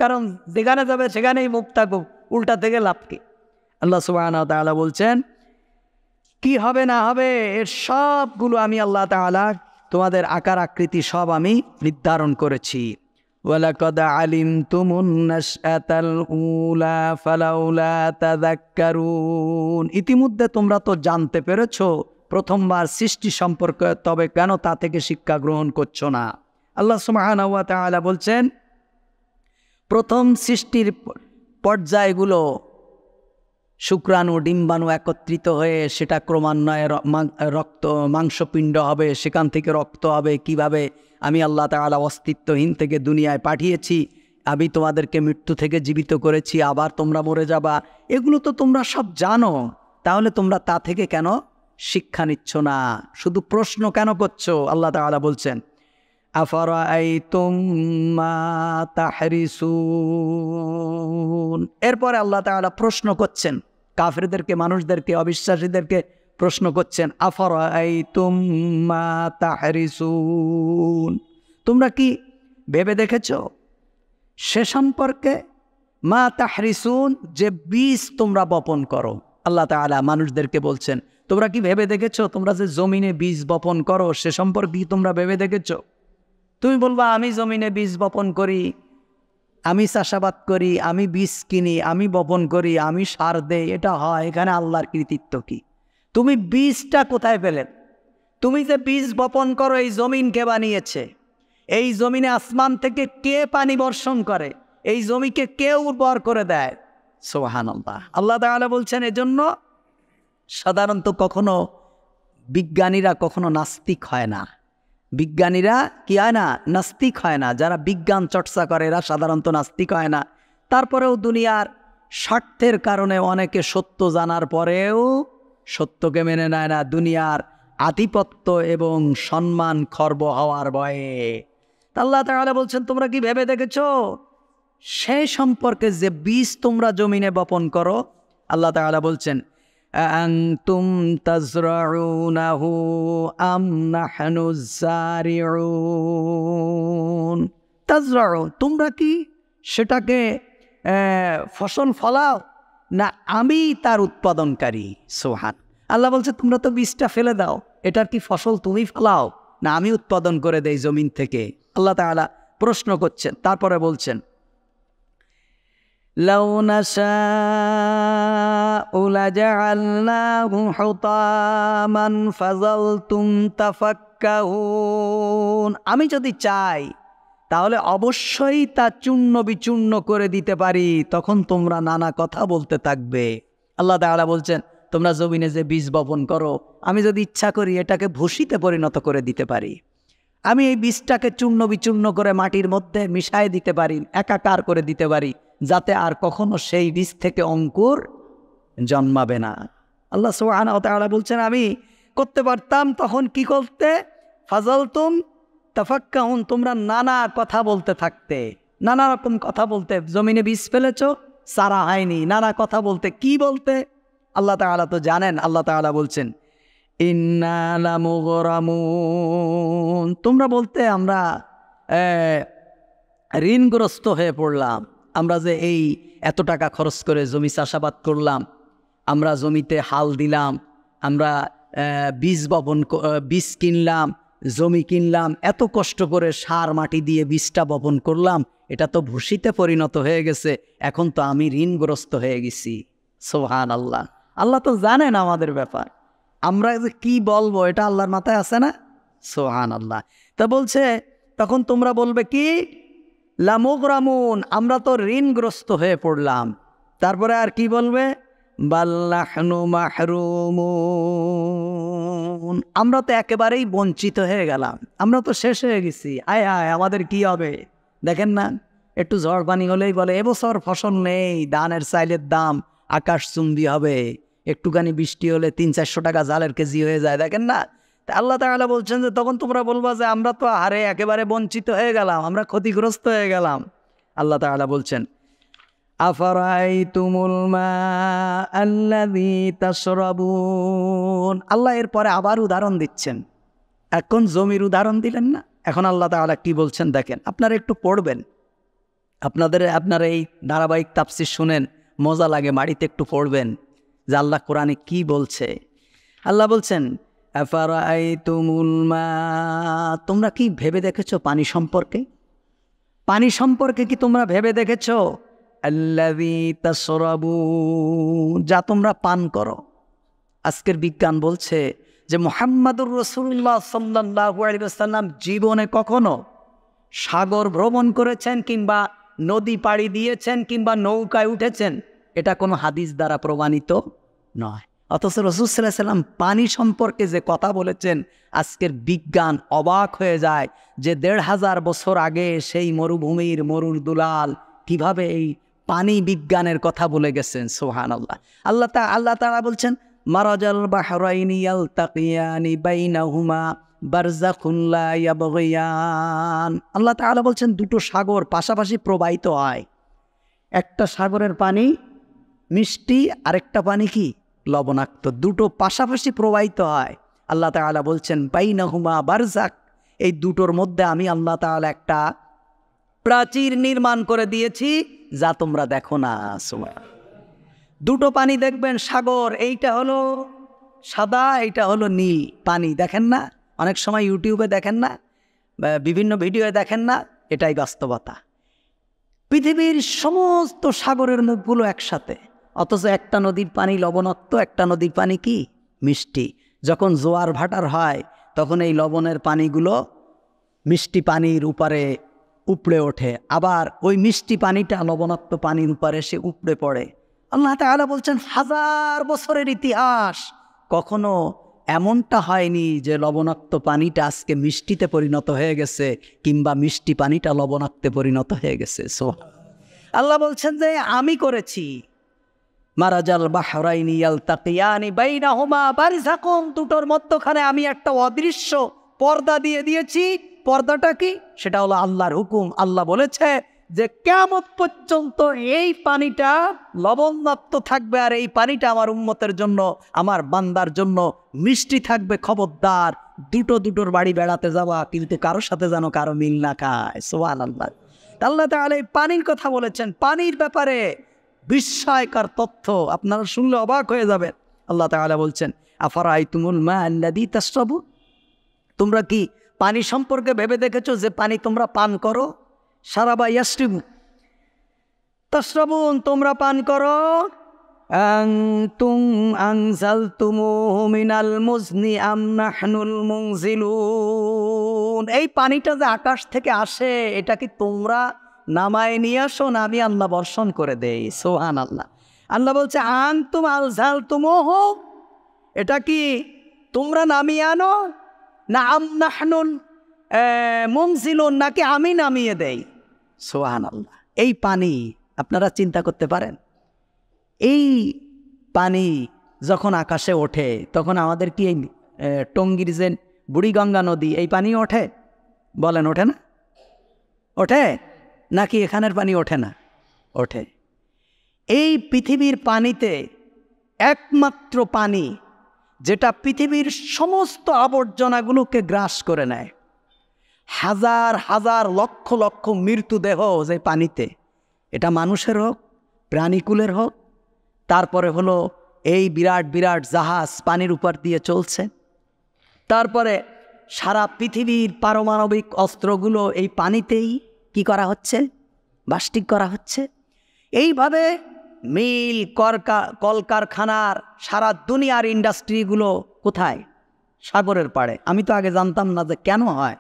কারণ যেখানে যাবে সেখানেই মুখ থাকুক, উল্টা থেকে লাভ কি? আল্লাহ সুবহানাহু ওয়া তাআলা বলছেন কি হবে না হবে এর সবগুলো আমি আল্লাহ তাআলা তোমাদের আকার আকৃতি সব আমি নির্ধারণ করেছি। ওয়ালাকাদ আলিমতুমুন নাশআতাল উলা ফালাউলা তাযাক্কারুন, ইতিমধ্যে তোমরা তো জানতে পেরেছো প্রথমবার সৃষ্টি সম্পর্কে, তবে কেন তা থেকে শিক্ষা গ্রহণ করছো না? আল্লাহ সুবহানাহু ওয়া তাআলা বলছেন প্রথম সৃষ্টির পর্যায়গুলো শুক্রাণু ডিম্বাণু একত্রিত হয়ে সেটা ক্রমান্বয়ে মাংসপিণ্ড হবে, সেখান থেকে রক্ত হবে। কিভাবে আমি আল্লাহ তাআলা অস্তিত্বহীন থেকে দুনিয়ায় পাঠিয়েছি, আমি তোমাদেরকে মৃত্যু থেকে জীবিত করেছি, আবার তোমরা মরে যাবা, এগুলো তো তোমরা সব জানো। তাহলে তোমরা তা থেকে কেন শিক্ষা নিচ্ছ না? শুধু প্রশ্ন কেন করছো? আল্লাহ তাআলা বলছেন আফারাআইতুম মা তাহরিসুন, এরপরে আল্লাহ তাআলা প্রশ্ন করছেন কাফেরদেরকে, মানুষদেরকে, অবিশ্বাসীদেরকে প্রশ্ন করছেন আফারাআইতুম মা তাহরিসুন, তোমরা কি ভেবে দেখেছো সে সম্পর্কে? মা তাহরিসুন, যে বীজ তোমরা বপন করো। আল্লাহ তাআলা মানুষদেরকে বলছেন তোমরা কি ভেবে দেখেছো তোমরা যে জমিনে বীজ বপন করো সে সম্পর্কে কি তোমরা ভেবে দেখেছো? তুমি বলবা আমি জমিনে বীজ বপন করি, আমি চাষাবাদ করি, আমি বীজ কিনি, আমি বপন করি, আমি সার দেই, এটা হয়, এখানে আল্লাহর কৃতিত্ব কি? তুমি বীজটা কোথায় পেলে? তুমি যে বীজ বপন করো এই জমিন কে বানিয়েছে? এই জমিনে আসমান থেকে কে পানি বর্ষণ করে? এই জমিকে কে উর্বর করে দেয়? সুবহানাল্লাহ। আল্লাহ তাআলা বলছেন এজন্য সাধারণত কখনো বিজ্ঞানীরা কখনো নাস্তিক হয় না। বিজ্ঞানীরা কি হয় না? নাস্তিক হয় না। যারা বিজ্ঞান চর্চা করে এরা সাধারণত নাস্তিক হয় না। তারপরেও দুনিয়ার স্বার্থের কারণে অনেকে সত্য জানার পরেও সত্যকে মেনে নেয় না, দুনিয়ার আধিপত্য এবং সম্মান খর্ব হওয়ার ভয়ে। আল্লাহ তাআলা বলছেন তোমরা কি ভেবে দেখেছো সেই সম্পর্কে যে বীজ তোমরা জমিনে বপন করো? আল্লাহ তাআলা বলছেন আনতুম তাজরাউনাহু আম নাহনুজ জারিউন, তাজরাউন, তোমরা কি সেটাকে ফসল ফলাও না আমি তার উৎপাদনকারী? সুবহান আল্লাহ বলছে তোমরা তো বীজটা ফেলে দাও, এটার কি ফসল তুমি ফলাও না আমি উৎপাদন করে দেই জমিন থেকে? আল্লাহ তাআলা প্রশ্ন করছেন। তারপরে বলছেন লাউ নাশাউ লাজআলনাহু হুতামান ফাযালতুম তাফাক্কাহুন, আমি যদি চাই তাহলে অবশ্যই তা চূর্ণ বিচূর্ণ করে দিতে পারি, তখন তোমরা নানা কথা বলতে থাকবে। আল্লাহ তাআলা বলছেন তোমরা জমিনে যে বীজ বপন করো, আমি যদি ইচ্ছা করি এটাকে ভুসিতে পরিণত করে দিতে পারি। আমি এই বীজটাকে চূর্ণ বিচূর্ণ করে মাটির মধ্যে মিশায় দিতে পারি, একাকার করে দিতে পারি, যাতে আর কখনো সেই বীজ থেকে অঙ্কুর জন্মাবে না। আল্লাহ সুবহানাহু ওয়া তাআলা বলছেন আমি করতে পারতাম, তখন কি করতে? ফাযালতুম তাফাক্কাহুন, তোমরা নানা কথা বলতে থাকতে, নানা রকম কথা বলতে। জমিনে বীজ ফেলেছ, সারা হয়নি, নানা কথা বলতে। কি বলতে? আল্লাহ তাআলা তো জানেন। আল্লাহ তাআলা বলছেন ইন্না লামুগরামুন, তোমরা বলতে আমরা ঋণগ্রস্ত হয়ে পড়লাম। আমরা যে এই এত টাকা খরচ করে জমি চাষাবাদ করলাম, আমরা জমিতে হাল দিলাম, আমরা বীজ কিনলাম, জমি কিনলাম, এত কষ্ট করে সার মাটি দিয়ে বীজটা বপন করলাম, এটা তো ভুসিতে পরিণত হয়ে গেছে, এখন তো আমি ঋণগ্রস্ত হয়ে গেছি। সুবহানাল্লাহ। আল্লাহ তো জানেন আমাদের ব্যাপার, আমরা যে কি বলবো এটা আল্লাহর মাথায় আছে না? সুবহানাল্লাহ। তা বলছে তখন তোমরা বলবে কি? লামুগরামুন, আমরা তো ঋণগ্রস্ত হয়ে পড়লাম। তারপরে আর কি বলবে? বাল নাহনু মাহরুমুন, আমরা তো একেবারেই বঞ্চিত হয়ে গেলাম, আমরা তো শেষ হয়ে গেছি। আয় হায়, আমাদের কি হবে? দেখেন না, একটু ঝড় পানি হলেই বলে এবছর ফসল নেই, ধানের চাইলের দাম আকাশচুম্বী হবে, একটুখানি বৃষ্টি হলে 300-400 টাকা জালের কেজি হয়ে যায়। দেখেন না? তা আল্লাহ তাআলা বলছেন যে তখন তোমরা বলবা যে আমরা তো হারে একেবারে বঞ্চিত হয়ে গেলাম, আমরা ক্ষতিগ্রস্ত হয়ে গেলাম। আল্লাহ তাআলা বলছেন আফারাইতুমুল মাআল্লাযী তাশরাবুন, আল্লাহ এরপরে আবার উদাহরণ দিচ্ছেন। এখন জমির উদাহরণ দিলেন না, এখন আল্লাহ তাআলা কি বলছেন দেখেন। আপনারা একটু পড়বেন, আপনারা এই ধারাবাহিক তাফসীর শুনেন, মজা লাগে, বাড়িতে একটু পড়বেন যে আল্লাহ কোরআনে কি বলছে। আল্লাহ বলছেন আফারাইতুমুল মা, তোমরা কি ভেবে দেখেছো পানি সম্পর্কে? পানি সম্পর্কে কি তোমরা ভেবে দেখেছো? আল্লাযী তাশরাবুন, যা তোমরা পান করো। আজকের বিজ্ঞান বলছে যে মুহাম্মাদুর রাসূলুল্লাহ সাল্লাল্লাহু আলাইহি ওয়াসাল্লাম জীবনে কখনো সাগর ভ্রমণ করেছেন কিংবা নদী পাড়ি দিয়েছেন কিংবা নৌকায় উঠেছেন, এটা কোনো হাদিস দ্বারা প্রমাণিত নয়। অথচ রাসূল সাল্লাল্লাহু আলাইহি ওয়াসাল্লাম পানি সম্পর্কে যে কথা বলেছেন, আজকের বিজ্ঞান অবাক হয়ে যায় যে ১৫০০ বছর আগে সেই মরুভূমির মরুর দুলাল কিভাবে এই পানি বিজ্ঞানের কথা বলে গেছেন। সুবহানাল্লাহ। আল্লাহ তাআলা বলছেন মারাজাল বাহরাইনি ইয়ালতাকিয়ানি বাইনাহুমা বারযাখুন লা ইয়াবগিয়ান, আল্লাহ তাআলা বলছেন দুটো সাগর পাশাপাশি প্রবাহিত হয়, একটা সাগরের পানি মিষ্টি, আরেকটা পানি কি লবণাক্ত, দুটো পাশাপাশি প্রবাহিত হয়। আল্লাহ তাআলা বলছেন বাইনাহুমা বারযাখ, এই দুটোর মধ্যে আমি আল্লাহ তাআলা একটা প্রাচীর নির্মাণ করে দিয়েছি যা তোমরা দেখো না। দুটো পানি দেখবেন সাগর, এইটা হলো সাদা, এইটা হলো নীল পানি, দেখেন না? অনেক সময় ইউটিউবে দেখেন না, বিভিন্ন ভিডিওয়ে দেখেন না? এটাই বাস্তবতা। পৃথিবীর সমস্ত সাগরের মুখগুলো একসাথে, অথচ একটা নদীর পানি লবণাক্ত, একটা নদীর পানি কি মিষ্টি। যখন জোয়ার ভাটার হয় তখন এই লবণের পানিগুলো মিষ্টি পানির উপরে উপড়ে ওঠে, আবার ওই মিষ্টি পানিটা লবণাক্ত পানির উপরে সে উপড়ে পড়ে। আল্লাহ তাআলা বলছেন 1000 বছরের ইতিহাস কখনো এমনটা হয়নি যে লবণাক্ত পানিটা আজকে মিষ্টিতে পরিণত হয়ে গেছে কিংবা মিষ্টি পানিটা লবণাক্তে পরিণত হয়ে গেছে। আল্লাহ বলছেন যে আমি করেছি। মারাজাল বাহরাইনি ইয়ালতাকিয়ানি বাইনাহুমা বারযাখুন, দুটোর মধ্যখানে আমি একটা অদৃশ্য পর্দা দিয়ে দিয়েছি। পর্দাটা কি? সেটা হলো আল্লাহর হুকুম। আল্লাহ বলেছে যে কিয়ামত পর্যন্ত এই পানিটা লবণাক্ত থাকবে, আর এই পানিটা আমার উম্মতের জন্য, আমার বান্দার জন্য মিষ্টি থাকবে। খবরদার, দুটোর বাড়ি বেড়াতে যাওয়া, কিন্তু কারোর সাথে যেন কারো মিল না খায়। সুবহানাল্লাহ। আল্লাহ তাআলা এই পানির কথা বলেছেন, পানির ব্যাপারে বিস্ময়কর তথ্য, আপনারা শুনলে অবাক হয়ে যাবেন। আল্লাহ তাআলা বলছেন আফারাইতুমুল মা আল্লাযী তাশরাবুন, তোমরা কি পানি সম্পর্কে ভেবে দেখেছো যে পানি তোমরা পান করো? শারাবা ইয়াশরিবু, তাশরাবুন তোমরা পান করো, আনতুম আনজালতুমুহু মিনাল মুজনি আম নাহনুল মুনজিলুন। এই পানিটা যে আকাশ থেকে আসে এটা কি তোমরা নামায় নিয়ে আসো না আমি আল্লাহ বর্ষণ করে দেই? সুবহানাল্লাহ। আল্লাহ বলছে আনতুম আনজালতুমুহু, এটা কি তোমরা নামিয়ে আনো না আম নাহনুল মুনজিলুন, নাকি আমি নামিয়ে দেই? সুবহানাল্লাহ। এই পানি আপনারা চিন্তা করতে পারেন, এই পানি যখন আকাশে ওঠে তখন আমাদের কি এই টঙ্গীর যে বুড়িগঙ্গা নদী এই পানি ওঠে? বলেন ওঠে না? ওঠে নাকি এখানের পানি ওঠে না? ওঠে। এই পৃথিবীর পানিতে একমাত্র পানি যেটা পৃথিবীর সমস্ত আবর্জনাগুলোকে গ্রাস করে নেয়। হাজার হাজার লক্ষ লক্ষ মৃতদেহ যে পানিতে, এটা মানুষের হোক প্রাণীকুলের হোক, তারপরে হলো এই বিরাট বিরাট জাহাজ পানির উপর দিয়ে চলছে, তারপরে সারা পৃথিবীর পারমাণবিক অস্ত্রগুলো এই পানিতেই কি করা হচ্ছে? বাষ্টিক করা হচ্ছে। এইভাবে মিল কলকারখানার সারা দুনিয়ার ইন্ডাস্ট্রিগুলো কোথায়? সাগরের পাড়ে। আমি তো আগে জানতাম না যে কেন হয়,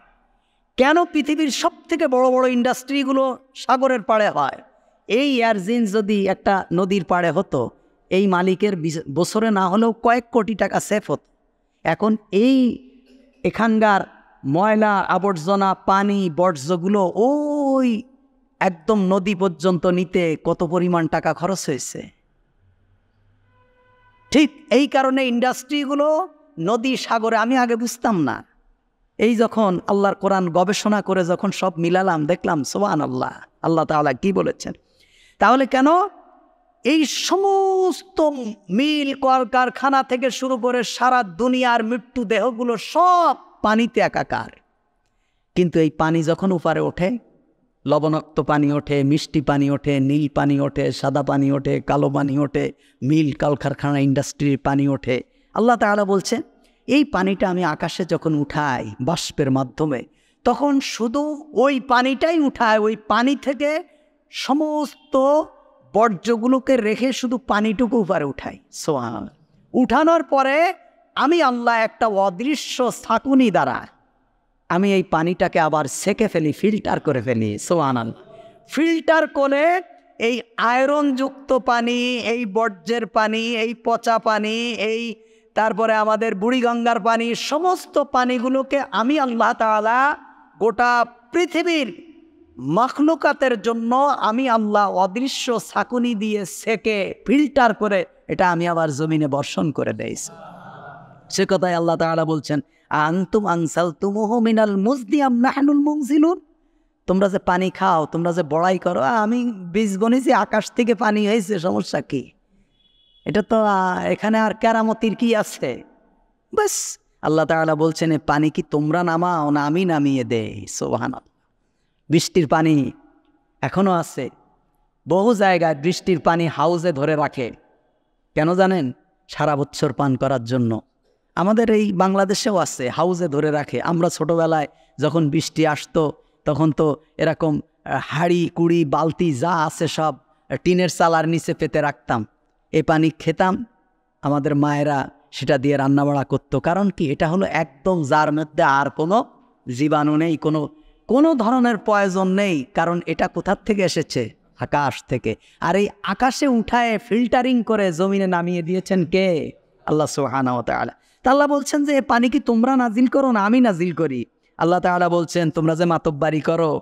কেন পৃথিবীর সব থেকে বড় বড় ইন্ডাস্ট্রিগুলো সাগরের পাড়ে হয়। এই এয়ারজিন যদি একটা নদীর পাড়ে হতো, এই মালিকের বছরে না হলেও কয়েক কোটি টাকা সেফ হতো। এখন এই এখানকার ময়লা আবর্জনা পানি বর্জ্যগুলো ওই একদম নদী পর্যন্ত নিতে কত পরিমাণ টাকা খরচ হয়েছে। ঠিক এই কারণে ইন্ডাস্ট্রিগুলো নদী সাগরে, আমি আগে বুঝতাম না। এই যখন আল্লাহর কোরআন গবেষণা করে যখন সব মিলালাম, দেখলাম সুবহানাল্লাহ, আল্লাহ তাআলা কি বলেছেন। তাহলে কেন এই সমস্ত মিল কলকারখানা থেকে শুরু করে সারা দুনিয়ার মৃত্যু দেহগুলো সব পানিতে একাকার। কিন্তু এই পানি যখন উপরে ওঠে, লবণাক্ত পানি ওঠে, মিষ্টি পানি ওঠে, নীল পানি ওঠে, সাদা পানি ওঠে, কালো পানি ওঠে, মিল কলকারখানা ইন্ডাস্ট্রির পানি ওঠে। আল্লাহ তাআলা বলছেন এই পানিটা আমি আকাশে যখন উঠাই বাষ্পের মাধ্যমে, তখন শুধু ওই পানিটাই উঠায়, ওই পানি থেকে সমস্ত বর্জ্যগুলোকে রেখে শুধু পানিটুকু উপরে উঠাই। সুবহানাল্লাহ। উঠানোর পরে আমি আল্লাহ একটা অদৃশ্য ছাঁকুনি দ্বারা আমি এই পানিটাকে আবার সেকে ফেলি, ফিল্টার করে ফেলি। সুবহানাল্লাহ। ফিল্টার করে এই আয়রনযুক্ত পানি, এই বর্জ্যের পানি, এই পচা পানি, এই তারপরে আমাদের বুড়িগঙ্গার পানি, সমস্ত পানিগুলোকে আমি আল্লাহ তাআলা গোটা পৃথিবীর মাখলুকাতের জন্য আমি আল্লাহ অদৃশ্য ছাঁকুনি দিয়ে সেকে ফিল্টার করে এটা আমি আবার জমিনে বর্ষণ করে দেই। সে কথায় আল্লাহ তাআলা বলছেন আনতুম আনসালতুমুহু মিনাল মুজনি আম নাহনুল মুনজিলুন। তোমরা যে পানি খাও, তোমরা যে বড়াই করো, আমি বীজ বনেছি আকাশ থেকে পানি হয়েছে, সমস্যা কি? এটা তো এখানে আর কেরামতির কি আছে? বাস আল্লাহ তাআলা বলছেন এ পানি কি তোমরা নামাও না আমি নামিয়ে দেই? সুবহানাল্লাহ। বৃষ্টির পানি এখনো আছে, বহু জায়গায় বৃষ্টির পানি হাউজে ধরে রাখে। কেন জানেন? সারা বছর পান করার জন্য। আমাদের এই বাংলাদেশেও আছে, হাউজে ধরে রাখে। আমরা ছোটবেলায় যখন বৃষ্টি আসতো তখন তো এরকম হাঁড়ি কুড়ি বালতি যা আছে সব টিনের চালার নিচে পেতে রাখতাম, এই পানি খেতাম। আমাদের মায়েরা সেটা দিয়ে রান্নাবাড়া করতো। কারণ কি? এটা হলো একদম যার মধ্যে আর কোনো জীবাণু নেই, কোনো ধরনের প্রয়োজন নেই। কারণ এটা কোথার থেকে এসেছে? আকাশ থেকে। আর এই আকাশে উঠায় ফিল্টারিং করে জমিনে নামিয়ে দিয়েছেন কে? আল্লাহ সুবহানাহু ওয়া তাআলা। তা আল্লাহ বলছেন যে পানি কি তোমরা নাজিল করো না আমি নাজিল করি? আল্লাহ তাআলা বলছেন তোমরা যে মাতব্বারি করো,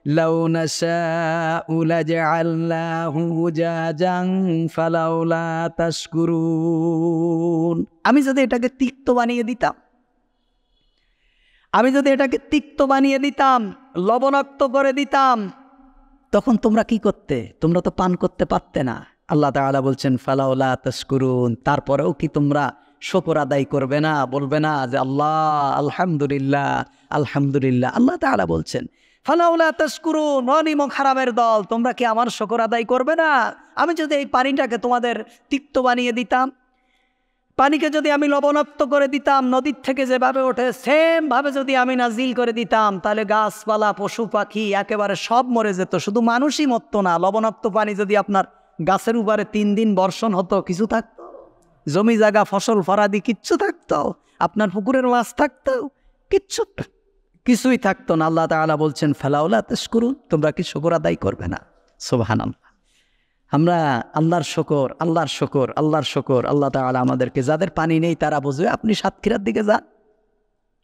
লাউ নাশাউ লাজআলনাহু উজাজান ফালাউলা তাশকুরুন। আমি যদি এটাকে তিক্ত বানিয়ে দিতাম, আমি যদি এটাকে তিক্ত বানিয়ে দিতাম, লবণাক্ত করে দিতাম, তখন তোমরা কি করতে? তোমরা তো পান করতে পারতে না। আল্লাহ তাআলা বলছেন ফালাউলা তাশকুরুন। তারপরেও কি তোমরা শুকর আদায় করবে না? বলবে না যে আল্লাহ আলহামদুলিল্লাহ আলহামদুলিল্লাহ? আল্লাহ তাআলা বলছেন ফালাউলা তাশকুরুন, অনিমক হারামের দল, তোমরা কি আমার শুকর আদায় করবে না? আমি যদি এই পানিটাকে তোমাদের তিক্ত বানিয়ে দিতাম, পানিকে যদি আমি লবণাক্ত করে দিতাম, নদীর থেকে যেভাবে ওঠে সেম ভাবে যদি আমি নাজিল করে দিতাম, তাহলে গাছপালা পশু পাখি একেবারে সব মরে যেত, শুধু মানুষই মরতো না। লবণাক্ত পানি যদি আপনার গাছের উপরে 3 দিন বর্ষণ হতো, কিছু থাকতো? জমি জায়গা ফসল ফরাদি কিচ্ছু থাকতো? আপনার পুকুরের মাছ থাকতো? কিছুই থাকতো না। আল্লাহ তাআলা বলছেন ফালাউলা তাশকুরুন, তোমরা কি শুকর আদায় করবে না? সুবহানাল্লাহ। আমরা আল্লাহর শুকর, আল্লাহর শুকর, আল্লাহর শুকর। আল্লাহ তাআলা আমাদেরকে, যাদের পানি নেই তারা বুঝবে। আপনি সাতক্ষীরার দিকে যান,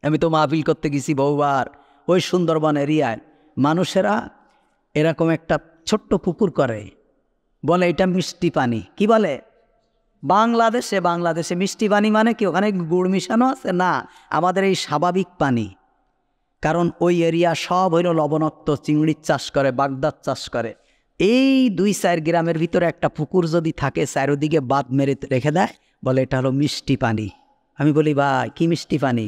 আমি তো মাহফিল করতে গেছি বহুবার, ওই সুন্দরবন এরিয়ায় মানুষেরা এরকম একটা ছোট্ট পুকুর করে, বলে এটা মিষ্টি পানি। কি বলে? বাংলাদেশে মিষ্টি পানি মানে কি ওখানে গুড় মিশানো আছে? না, আমাদের এই স্বাভাবিক পানি। কারণ ওই এরিয়া সব হইল লবণাক্ত, চিংড়ির চাষ করে, বাগদার চাষ করে। এই 2-4 গ্রামের ভিতরে একটা পুকুর যদি থাকে, চারিদিকে বাঁধ মেরে রেখে দেয়, বলে এটা হলো মিষ্টি পানি। আমি বলি ভাই কি মিষ্টি পানি?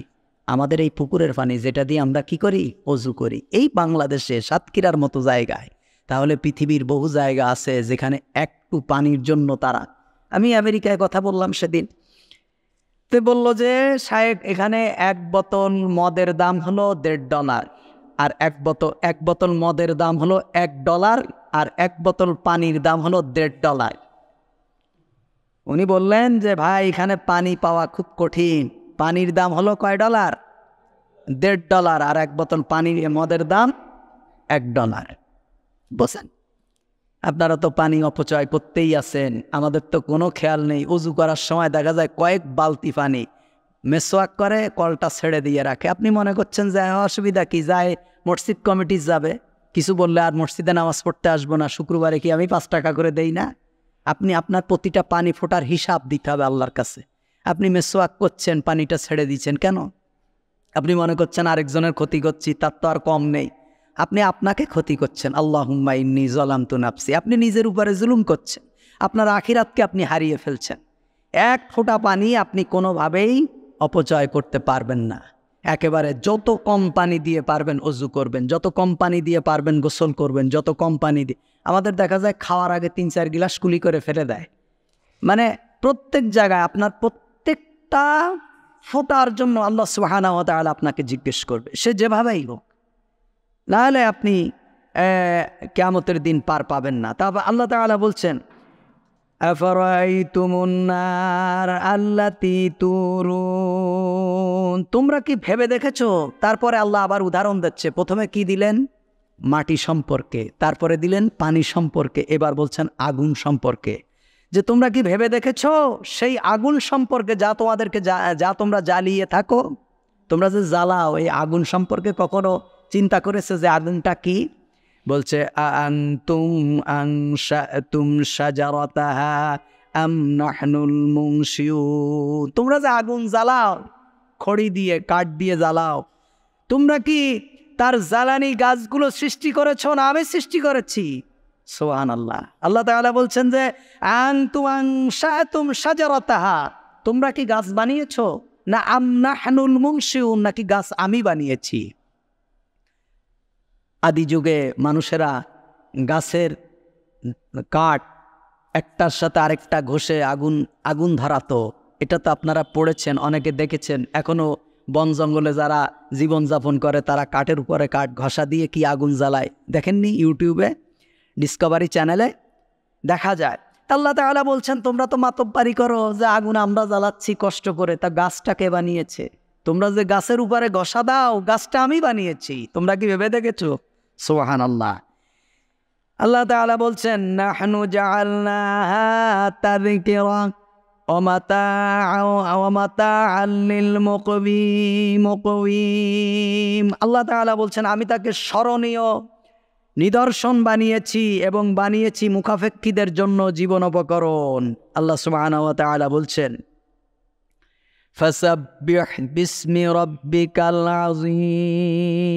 আমাদের এই পুকুরের পানি, যেটা দিয়ে আমরা কি করি? অজু করি। এই বাংলাদেশে সাতক্ষীরার মতো জায়গায়, তাহলে পৃথিবীর বহু জায়গা আছে যেখানে একটু পানির জন্য তারা। আমি আমেরিকায় কথা বললাম সেদিন, তো বললো যে সাহেব এখানে 1 বোতল মদের দাম হলো $1.5, আর এক বোতল মদের দাম হলো $1, আর 1 বোতল পানির দাম হলো $1.5। উনি বললেন যে ভাই এখানে পানি পাওয়া খুব কঠিন। পানির দাম হলো কয় ডলার? $1.5, আর 1 বোতল পানির মদের দাম $1। বুঝছেন? আপনারা তো পানি অপচয় করতেই আছেন, আমাদের তো কোনো খেয়াল নেই। অজু করার সময় দেখা যায় কয়েক বালতি পানি মেসওয়াক করে কলটা ছেড়ে দিয়ে রাখে। আপনি মনে করছেন যে অসুবিধা কি, যায় মসজিদ কমিটি যাবে, কিছু বললে আর মসজিদে নামাজ পড়তে আসবো না, শুক্রবারে কি আমি 5 টাকা করে দেই না? আপনি আপনার প্রতিটা পানি ফোটার হিসাব দিতে হবে আল্লাহর কাছে। আপনি মেসওয়াক করছেন, পানিটা ছেড়ে দিচ্ছেন কেন? আপনি মনে করছেন আরেকজনের ক্ষতি করছি, তার তো আর কম নেই। আপনি আপনাকে ক্ষতি করছেন। আল্লাহুম্মা ইন্নী যালামতু নাফসি, আপনি নিজের উপরে জুলুম করছেন, আপনার আখিরাতকে আপনি হারিয়ে ফেলছেন। 1 ফোঁটা পানি আপনি কোনোভাবেই অপচয় করতে পারবেন না। একেবারে যত কম পানি দিয়ে পারবেন অজু করবেন, যত কম পানি দিয়ে পারবেন গোসল করবেন, যত কম পানি দিয়ে। আমাদের দেখা যায় খাওয়ার আগে 3-4 গ্লাস কুলি করে ফেলে দেয়। মানে প্রত্যেক জায়গায় আপনার প্রত্যেকটা ফোটার জন্য আল্লাহ সুবহানাহু ওয়া তাআলা আপনাকে জিজ্ঞেস করবে, সে যেভাবেই হোক। নাহলে আপনি কিয়ামতের দিন পার পাবেন না। তারপর আল্লাহ তাআলা বলছেন আফরাআইতুমুন নার আল্লাতী তুরুন, তোমরা কি ভেবে দেখেছো? তারপরে আল্লাহ আবার উদাহরণ দিচ্ছে। প্রথমে কি দিলেন? মাটি সম্পর্কে, তারপরে দিলেন পানি সম্পর্কে, এবার বলছেন আগুন সম্পর্কে। যে তোমরা কি ভেবে দেখেছো সেই আগুন সম্পর্কে যা তোমাদেরকে যা তোমরা জ্বালিয়ে থাকো, তোমরা যে জ্বালাও, এই আগুন সম্পর্কে কখনো চিন্তা করেছে যে আগুনটা কি? বলছে আনতুম আনশাতুম শাজারাতাহা আম নাহনুল মুনশিউন, তোমরা যে আগুন জ্বালাও খড়ি দিয়ে, কাঠ দিয়ে জ্বালাও, তোমরা কি তার জ্বালানি গাছগুলো সৃষ্টি করেছো না আমি সৃষ্টি করেছি? সুবহানাল্লাহ। আল্লাহ তাআলা বলছেন যে আনতুম আনশাতুম শাজারাতাহা, তোমরা কি গাছ বানিয়েছো, না আম নাহনুল মুনশিউন, নাকি গাছ আমি বানিয়েছি? আদি যুগে মানুষেরা গাছের কাঠ একটার সাথে আরেকটা ঘষে আগুন ধরাতো। এটা তো আপনারা পড়েছেন, অনেকে দেখেছেন। এখনও বন জঙ্গলে যারা জীবনযাপন করে তারা কাঠের উপরে কাঠ ঘষা দিয়ে কি আগুন জ্বালায়, দেখেননি? ইউটিউবে ডিসকভারি চ্যানেলে দেখা যায়। আল্লাহ তাআলা বলছেন তোমরা তো মাতব্বারি করো যে আগুন আমরা জ্বালাচ্ছি কষ্ট করে, তা গাছটাকে বানিয়েছে? তোমরা যে গাছের উপরে ঘষা দাও, গাছটা আমি বানিয়েছি, তোমরা কি ভেবে দেখেছো? সুবহানাল্লাহ। আল্লাহ তাআলা বলছেন নাহনু জাআলনাহা তাযকিরা ওয়া মাতাআন লিল মুকওয়িম। আল্লাহ তাআলা বলছেন আমি তাকে স্মরণীয় নিদর্শন বানিয়েছি এবং বানিয়েছি মুখাপেক্ষীদের জন্য জীবন উপকরণ। আল্লাহ সুবহানাহু ওয়া তাআলা বলছেন ফাসাব্বিহ বিসমি রাব্বিকাল আযীম,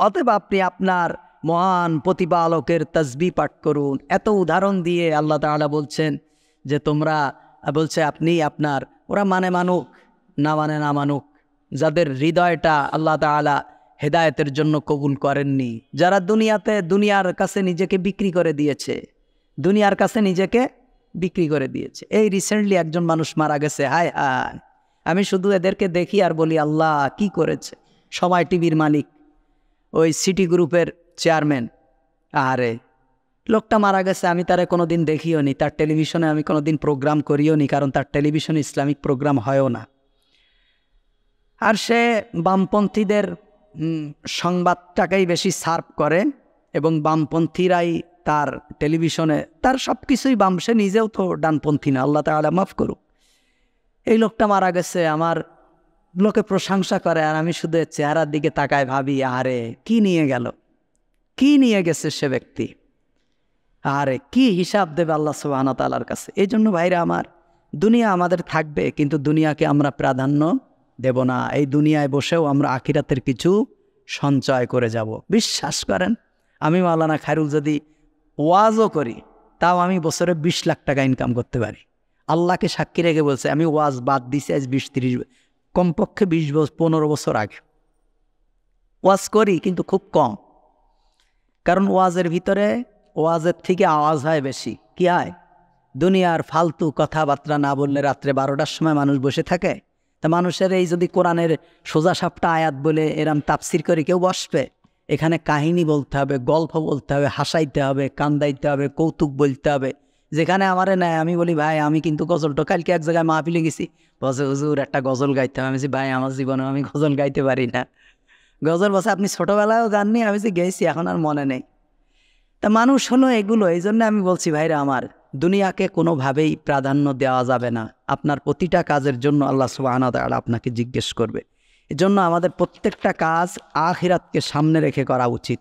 অতএব আপনি আপনার মহান প্রতিপালকের তাসবিহ পাঠ করুন। এত উদাহরণ দিয়ে আল্লাহ তাআলা বলছেন যে তোমরা, বলছে আপনি আপনার, ওরা মানে মানুক না মানে না মানুক, যাদের হৃদয়টা আল্লাহ তাআলা হেদায়েতের জন্য কবুল করেননি, যারা দুনিয়ার কাছে নিজেকে বিক্রি করে দিয়েছে, দুনিয়ার কাছে নিজেকে বিক্রি করে দিয়েছে। এই রিসেন্টলি একজন মানুষ মারা গেছে, হায় হায়, আমি শুধু এদেরকে দেখি আর বলি আল্লাহ কি করেছে। সময় টিভির মালিক, ওই সিটি গ্রুপের চেয়ারম্যান, আরে লোকটা মারা গেছে, আমি তারে কোনো দিন দেখিও নি, তার টেলিভিশনে আমি কোনো দিন প্রোগ্রাম করিও নি, কারণ তার টেলিভিশনে ইসলামিক প্রোগ্রাম হয়ও না। আর সে বামপন্থীদের সংবাদটাকেই বেশি সার্ভ করে এবং বামপন্থীরাই তার টেলিভিশনে, তার সব কিছুই বাম, সে নিজেও তো ডানপন্থী না, আল্লাহ তাআলা মাফ করুক। এই লোকটা মারা গেছে, আমার লোকে প্রশংসা করে, আর আমি শুধু চেহারার দিকে তাকায় ভাবি আরে কি নিয়ে গেল, কি নিয়ে গেছে সে ব্যক্তি, আরে কি হিসাব দেবে আল্লাহ সুবহানাহু ওয়া তাআলার কাছে। এই জন্য ভাইরা আমার, দুনিয়া আমাদের থাকবে, কিন্তু দুনিয়াকে আমরা প্রাধান্য দেব না। এই দুনিয়ায় বসেও আমরা আখিরাতের কিছু সঞ্চয় করে যাব। বিশ্বাস করেন, আমি মাওলানা খায়রুল যদি ওয়াজও করি, তাও আমি বছরে 20 লাখ টাকা ইনকাম করতে পারি। আল্লাহকে সাক্ষী রেখে বলছে, আমি ওয়াজ বাদ দিছি আজ 20-30, কমপক্ষে 15 বছর আগে। ওয়াজ করি কিন্তু খুব কম, কারণ ওয়াজের ভিতরে, ওয়াজের থেকে আওয়াজ হয় বেশি। কি হয়? দুনিয়ার ফালতু কথাবার্তা না বললে রাত্রে 12টার সময় মানুষ বসে থাকে, তা মানুষের এই যদি কোরআনের সোজা সাপটা আয়াত বলে এরম তাফসির করে কেউ বসবে? এখানে কাহিনী বলতে হবে, গল্প বলতে হবে, হাসাইতে হবে, কান্দাইতে হবে, কৌতুক বলতে হবে। যেখানে আমারে নেয়, আমি বলি ভাই আমি কিন্তু গজলটা, কালকে এক জায়গায় মাহফিলে গেছি, বসে হুজুর একটা গজল গাইতে হবে। আমি বলছি ভাই আমার জীবনে আমি গজল গাইতে পারি না। গজল বসে আপনি ছোটোবেলায়ও গাননি? আমি যে গেছি, এখন আর মনে নেই। তা মানুষ হলো এগুলো। এই জন্য আমি বলছি ভাইরা আমার, দুনিয়াকে কোনোভাবেই প্রাধান্য দেওয়া যাবে না। আপনার প্রতিটা কাজের জন্য আল্লাহ সুবহানাহু ওয়া তাআলা আপনাকে জিজ্ঞেস করবে। এজন্য আমাদের প্রত্যেকটা কাজ আখিরাতকে সামনে রেখে করা উচিত।